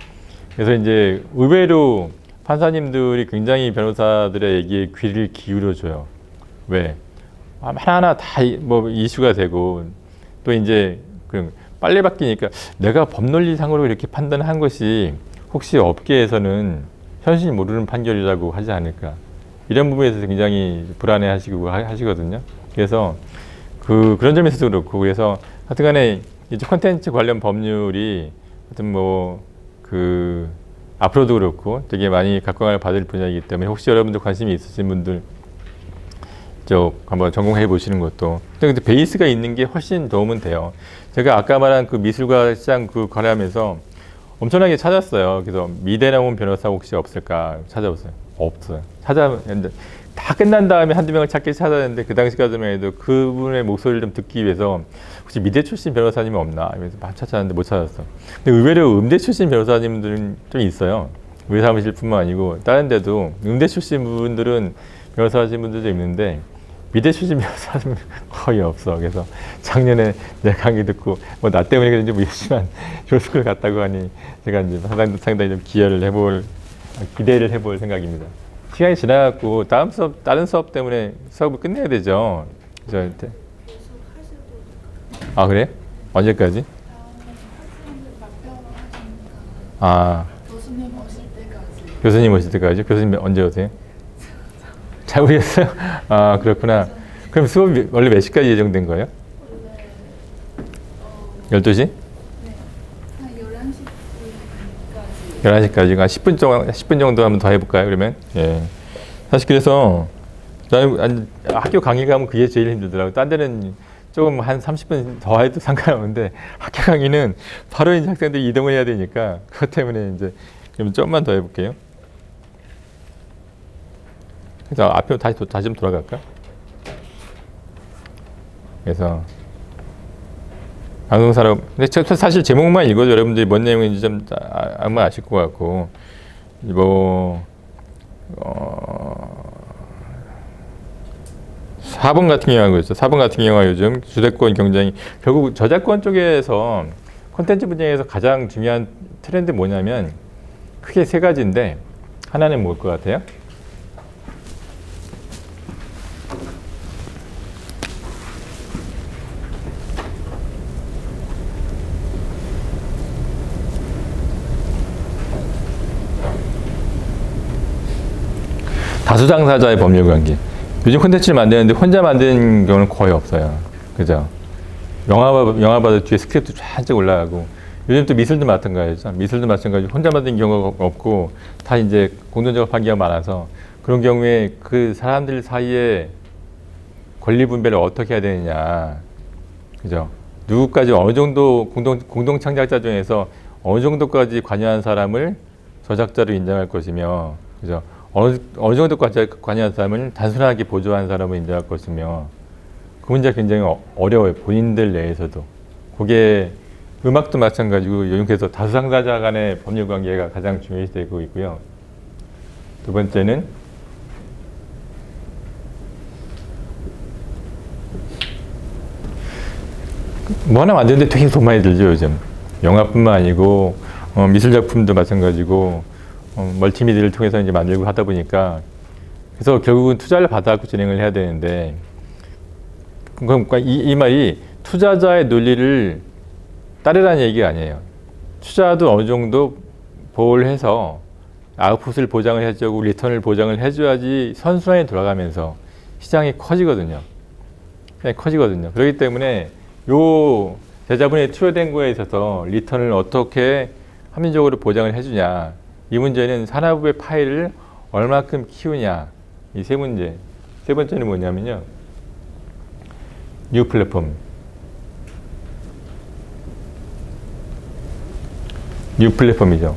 그래서 이제 의외로 판사님들이 굉장히 변호사들의 얘기에 귀를 기울여줘요. 왜? 하나하나 다 뭐 이슈가 되고 또 이제 빨리 바뀌니까 내가 법논리상으로 이렇게 판단한 것이 혹시 업계에서는 현실 모르는 판결이라고 하지 않을까 이런 부분에서 굉장히 불안해 하시거든요. 그래서 그런 점에서도 그렇고 그래서 하여튼간에 이제 콘텐츠 관련 법률이 하여튼 앞으로도 그렇고 되게 많이 각광을 받을 분야이기 때문에 혹시 여러분들 관심이 있으신 분들 쪽 한번 전공해 보시는 것도 근데 베이스가 있는 게 훨씬 도움은 돼요. 제가 아까 말한 그 미술과 시장 관련하면서 엄청나게 찾았어요. 그래서 미대 나온 변호사 혹시 없을까 찾아봤어요. 없어요. 다 끝난 다음에 한두 명을 찾았는데 그 당시까지만 해도 그분의 목소리를 좀 듣기 위해서 혹시 미대 출신 변호사님이 없나 이러면서 막 찾았는데 못 찾았어. 근데 의외로 음대 출신 변호사님들은 좀 있어요. 우리 사무실뿐만 아니고 다른 데도 음대 출신 분들은 변호사 하신 분들도 있는데 미대 출신 변호사는 거의 없어. 그래서 작년에 내 강의 듣고 뭐 나 때문에 그런지 모르겠지만 교수를 갔다고 하니 제가 이제 상당히 좀 기대를 해볼 생각입니다. 시간이 지나갔고 다른 수업 때문에 수업을 끝내야 되죠. 저한테. 아 그래? 언제까지? 교수님 오실 때까지? 교수님 언제 오세요? 잘 모르겠어요? 아 그렇구나. 그럼 수업이 원래 몇 시까지 예정된 거예요? 12시? 네. 한 11시까지. 10분 정도 한번 더 해볼까요, 그러면? 예. 사실 그래서, 나는 학교 강의 가면 그게 제일 힘들더라고요. 딴 데는 조금 한 30분 더 해도 상관없는데, 학교 강의는 바로 이제 학생들이 이동을 해야 되니까, 그것 때문에 이제, 그럼 조금만 더 해볼게요. 그래서 앞에 다시 좀 돌아갈까? 그래서, 방송산업. 근데 사실 제목만 읽어도 여러분들이 뭔 내용인지 좀 아마 아실 것 같고, 4번 같은 경우가 있죠. 4번 같은 경우가 요즘 주도권 경쟁이 결국 저작권 쪽에서 콘텐츠 분야에서 가장 중요한 트렌드 뭐냐면 크게 세 가지인데 하나는 뭘 것 같아요? 다수 당사자의 법률 관계. 요즘 콘텐츠를 만드는데 혼자 만드는 경우는 거의 없어요. 그죠? 영화 봐도 뒤에 스크립트 쫙 올라가고, 요즘 또 미술도 마찬가지죠. 미술도 마찬가지로 혼자 만드는 경우가 없고, 다 이제 공동 작업하기가 많아서, 그런 경우에 그 사람들 사이에 권리 분배를 어떻게 해야 되느냐. 그죠? 누구까지 어느 정도 공동 창작자 중에서 어느 정도까지 관여한 사람을 저작자로 인정할 것이며, 그죠? 어느 정도까지 관여한 사람을 단순하게 보조한 사람을 인정할 것이며, 그 문제가 굉장히 어려워요. 본인들 내에서도. 그게 음악도 마찬가지고, 요즘 그래서 다수 당사자 간의 법률 관계가 가장 중요시되고 있고요. 두 번째는 뭐 하나 만드는데 되게 돈 많이 들죠, 요즘. 영화뿐만 아니고 미술 작품도 마찬가지고 멀티미디어를 통해서 이제 만들고 하다 보니까, 그래서 결국은 투자를 받아갖고 진행을 해야 되는데, 그러니까 이 말이 투자자의 논리를 따르라는 얘기가 아니에요. 투자도 어느 정도 보호를 해서 아웃풋을 보장을 해주고 리턴을 보장을 해줘야지 선순환이 돌아가면서 시장이 커지거든요. 커지거든요. 그렇기 때문에 요 대자본에 투여된 거에 있어서 리턴을 어떻게 합리적으로 보장을 해주냐, 이 문제는 산업의 파이를 얼마큼 키우냐, 이 세 문제. 세 번째는 뭐냐면요, 뉴 플랫폼. 뉴 플랫폼이죠.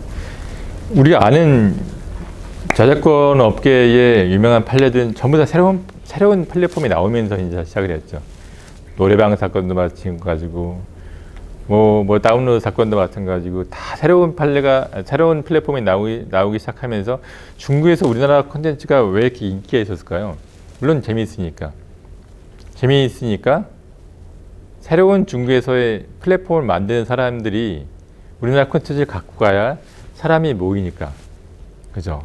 우리가 아는 저작권 업계의 유명한 판례들은 전부 다 새로운 플랫폼이 나오면서 이제 시작을 했죠. 노래방 사건도 마찬가지고, 뭐 다운로드 사건도 마찬가지고, 다 새로운 플랫폼이 나오기 시작하면서 중국에서 우리나라 콘텐츠가 왜 이렇게 인기가 있었을까요? 물론 재미있으니까 새로운 중국에서의 플랫폼을 만드는 사람들이 우리나라 콘텐츠를 갖고 가야 사람이 모이니까. 그죠?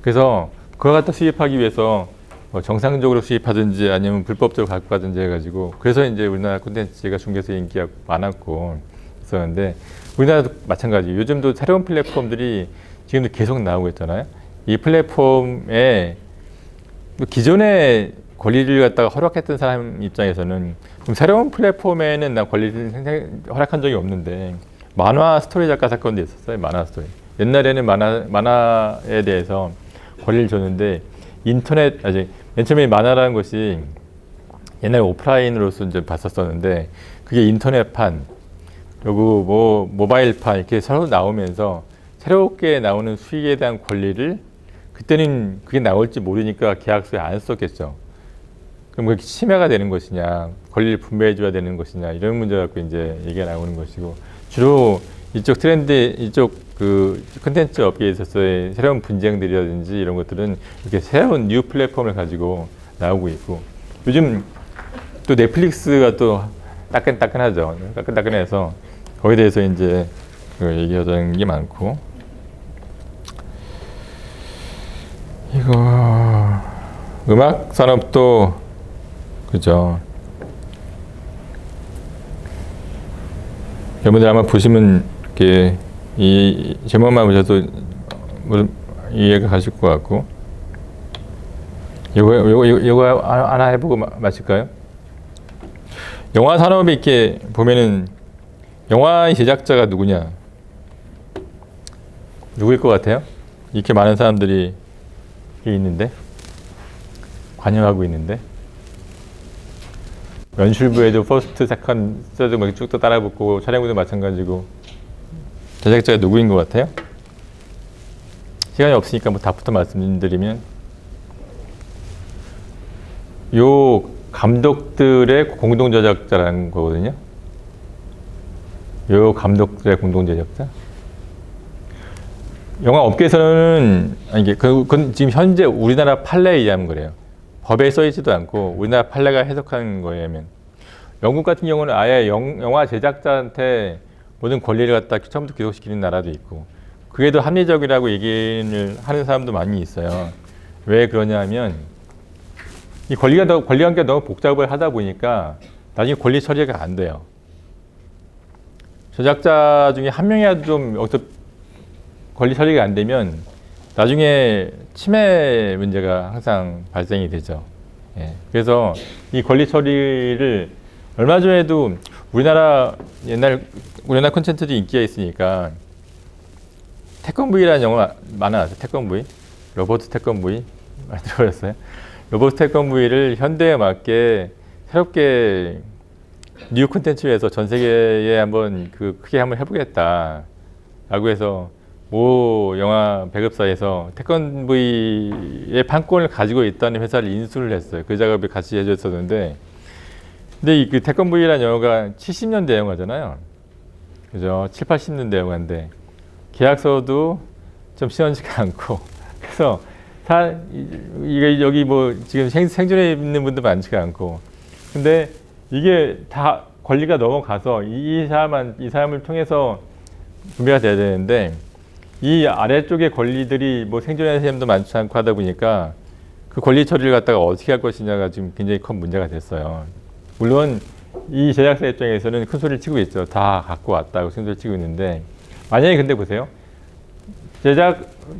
그래서 그걸 갖다 수입하기 위해서 뭐 정상적으로 수입하든지 아니면 불법적으로 갖고 가든지 해가지고, 그래서 이제 우리나라 콘텐츠가 중국에서 인기가 많았고 있었는데, 우리나라도 마찬가지. 요즘도 새로운 플랫폼들이 지금도 계속 나오고 있잖아요. 이 플랫폼에 기존의 권리를 갖다가 허락했던 사람 입장에서는, 그럼 새로운 플랫폼에는 나 권리를 허락한 적이 없는데, 만화 스토리 작가 사건도 있었어요. 만화 스토리. 옛날에는 만화에 대해서 권리를 줬는데, 맨 처음에 만화라는 것이 옛날 오프라인으로서 이제 봤었었는데, 그게 인터넷판, 그리고 뭐 모바일판 이렇게 서로 나오면서 새롭게 나오는 수익에 대한 권리를, 그때는 그게 나올지 모르니까 계약서에 안 썼겠죠. 그럼 그게 침해가 되는 것이냐, 권리를 분배해 줘야 되는 것이냐, 이런 문제 갖고 이제 얘기가 나오는 것이고, 주로 이쪽 그 콘텐츠 업계에 있어서의 새로운 분쟁들이라든지 이런 것들은 이렇게 새로운 뉴 플랫폼을 가지고 나오고 있고, 요즘 또 넷플릭스가 또 따끈따끈하죠. 따끈따끈해서 거기에 대해서 이제 얘기하자는 게 많고, 이거 음악 산업도 그죠. 여러분들 아마 보시면 이렇게 이 제목만 보셔도 이해가 가실 것 같고, 이거 하나 해보고 마실까요? 영화 산업에 이렇게 보면은 영화의 제작자가 누구냐? 누구일 것 같아요? 이렇게 많은 사람들이 있는데, 관여하고 있는데, 연출부에도 퍼스트, 세컨드, 서드 쭉 따라 붙고, 촬영부도 마찬가지고, 제작자가 누구인 것 같아요? 시간이 없으니까 뭐 답부터 말씀드리면, 요 감독들의 공동 제작자라는 거거든요. 요 감독들의 공동 제작자. 영화 업계에서는 그건 지금 현재 우리나라 판례에 의하면 그래요. 법에 써 있지도 않고 우리나라 판례가 해석하는 거예요. 영국 같은 경우는 아예 영화 제작자한테 모든 권리를 갖다 처음부터 귀속시키는 나라도 있고, 그게 더 합리적이라고 얘기를 하는 사람도 많이 있어요. 왜 그러냐면, 이 권리 관계가 너무 복잡을 하다 보니까 나중에 권리 처리가 안 돼요. 제작자 중에 한 명이라도 좀 여기서 권리 처리가 안 되면 나중에 치매 문제가 항상 발생이 되죠. 예. 그래서 이 권리 처리를 얼마 전에도 우리나라 콘텐츠도 인기가 있으니까 태권브이라는 영화 많아요. 태권브이, 로버트 태권브이 많이 들어보셨어요? 로버트 태권브이를 현대에 맞게 새롭게 뉴 콘텐츠에서 전 세계에 한번 크게 한번 해보겠다라고 해서 모 영화 배급사에서 태권브이의 판권을 가지고 있다는 회사를 인수를 했어요. 그 작업을 같이 해줬었는데, 근데 이 태권브이라는 영화가 70년대 영화잖아요. 그죠? 7, 80년대 영화인데 계약서도 좀 시원치가 않고, 그래서 이게 여기 뭐 지금 생존해 있는 분도 많지가 않고, 근데 이게 다 권리가 넘어가서 이 사람을 통해서 구매가 돼야 되는데, 이 아래쪽의 권리들이 뭐 생존하는 사람도 많지 않고 하다 보니까 그 권리 처리를 갖다가 어떻게 할 것이냐가 지금 굉장히 큰 문제가 됐어요. 물론 이 제작사 입장에서는 큰 소리를 치고 있죠. 다 갖고 왔다고 큰 소리를 치고 있는데, 만약에 근데 보세요.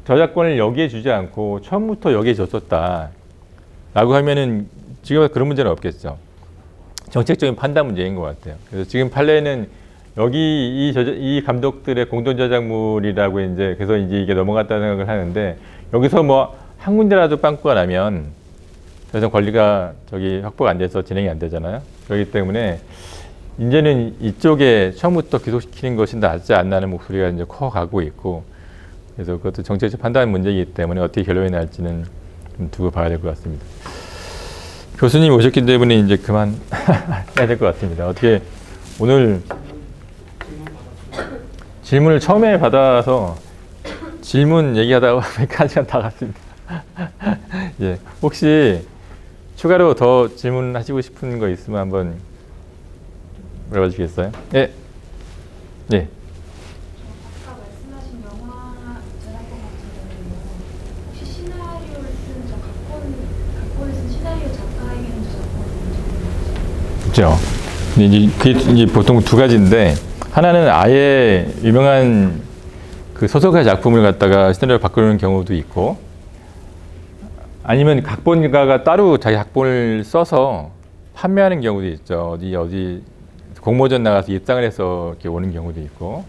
저작권을 여기에 주지 않고 처음부터 여기에 줬었다 라고 하면은 지금 그런 문제는 없겠죠. 정책적인 판단 문제인 것 같아요. 그래서 지금 판례는 여기 이 감독들의 공동 저작물이라고 이제 그래서 이제 이게 넘어갔다는 생각을 하는데, 여기서 뭐 한 군데라도 빵꾸가 나면 더 이상 권리가 확보가 안 돼서 진행이 안 되잖아요. 그렇기 때문에 이제는 이쪽에 처음부터 귀속시키는 것이 낫지 않나는 목소리가 이제 커가고 있고, 그래서 그것도 정책적 판단 문제이기 때문에 어떻게 결론이 날지는 좀 두고 봐야 될 것 같습니다. 교수님 오셨기 때문에 이제 그만 해야 될 것 같습니다. 어떻게 오늘 질문을 처음에 받아서 질문 얘기하다가 1시간 다 갔습니다. 예, 혹시 추가로 더 질문하시고 싶은 거 있으면 한번 물어봐 주시겠어요? 예. 예. 아까 말씀하신 영화 저작권 같은 경우는 혹시 시나리오를 쓴 각본을 쓴 시나리오 작가에게는 저작권이 있죠. 그게 이제 보통 두 가지인데, 하나는 아예 유명한 그 소설가 작품을 갖다가 시나리오를 바꾸는 경우도 있고, 아니면 각본가가 따로 자기 각본을 써서 판매하는 경우도 있죠. 어디 공모전 나가서 입상을 해서 이렇게 오는 경우도 있고.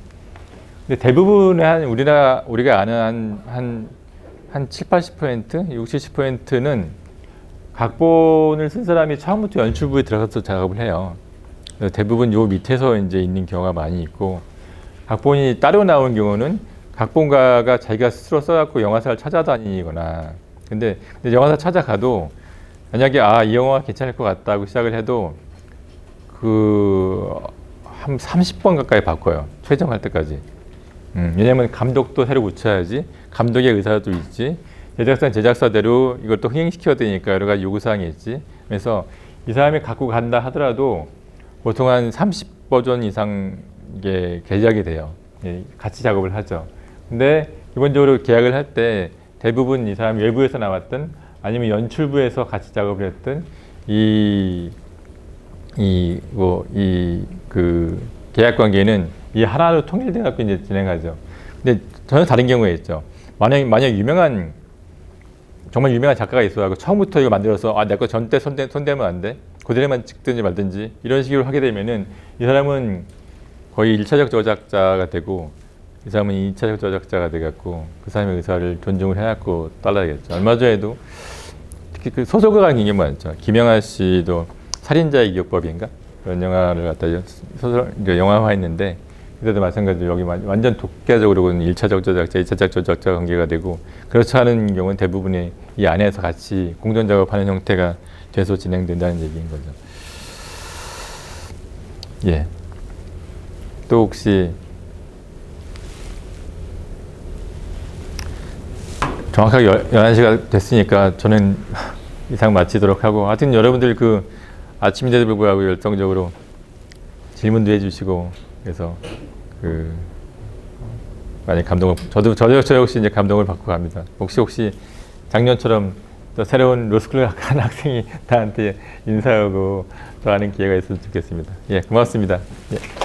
근데 대부분의 우리가 아는 한 7, 80%, 60, 70%는 각본을 쓴 사람이 처음부터 연출부에 들어가서 작업을 해요. 대부분 요 밑에서 이제 있는 경우가 많이 있고, 각본이 따로 나오는 경우는 각본가가 자기가 스스로 써갖고 영화사를 찾아다니거나, 근데 영화사 찾아가도 만약에 이 영화가 괜찮을 것 같다고 시작을 해도 한 30번 가까이 바꿔요. 최종할 때까지. 왜냐면 감독도 새로 붙여야지, 감독의 의사도 있지, 제작사는 제작사대로 이걸 또 흥행시켜야 되니까 여러 가지 요구사항이 있지. 그래서 이 사람이 갖고 간다 하더라도 보통 한 30버전 이상 이게 계약이 돼요. 같이 작업을 하죠. 근데 기본적으로 계약을 할 때 대부분 이 사람이 외부에서 나왔든 아니면 연출부에서 같이 작업을 했든 그 계약 관계는 이 하나로 통일돼 갖고 이제 진행하죠. 근데 전혀 다른 경우에 있죠. 만약 정말 유명한 작가가 있어가지고 처음부터 이거 만들어서 내 거 전때 손대면 안 돼, 그대로만 찍든지 말든지 이런 식으로 하게 되면은 이 사람은 거의 1차적 저작자가 되고, 이 사람은 2차적 저작자가 돼갖고 그 사람의 의사를 존중을 해갖고 따라야겠죠. 얼마 전에도 특히 그 소설가가 굉장히 많죠. 김영하 씨도 살인자의 기억법인가 그런 영화를 갖다 영화화했는데, 그때도 마찬가지로 여기 완전 독자적으로는 1차적 저작자, 2차적 저작자 관계가 되고, 그렇지 않은 경우는 대부분의 이 안에서 같이 공동 작업하는 형태가 돼서 진행된다는 얘기인 거죠. 예. 또 혹시 정확하게 11시가 됐으니까 저는 이상 마치도록 하고, 하여튼 여러분들 아침인데도 불구하고 열정적으로 질문도 해주시고, 그래서 많이 감동을, 저 역시 이제 감동을 받고 갑니다. 혹시 작년처럼 또 새로운 로스쿨을 가는 학생이 나한테 인사하고 더 하는 기회가 있으면 좋겠습니다. 예, 고맙습니다. 예.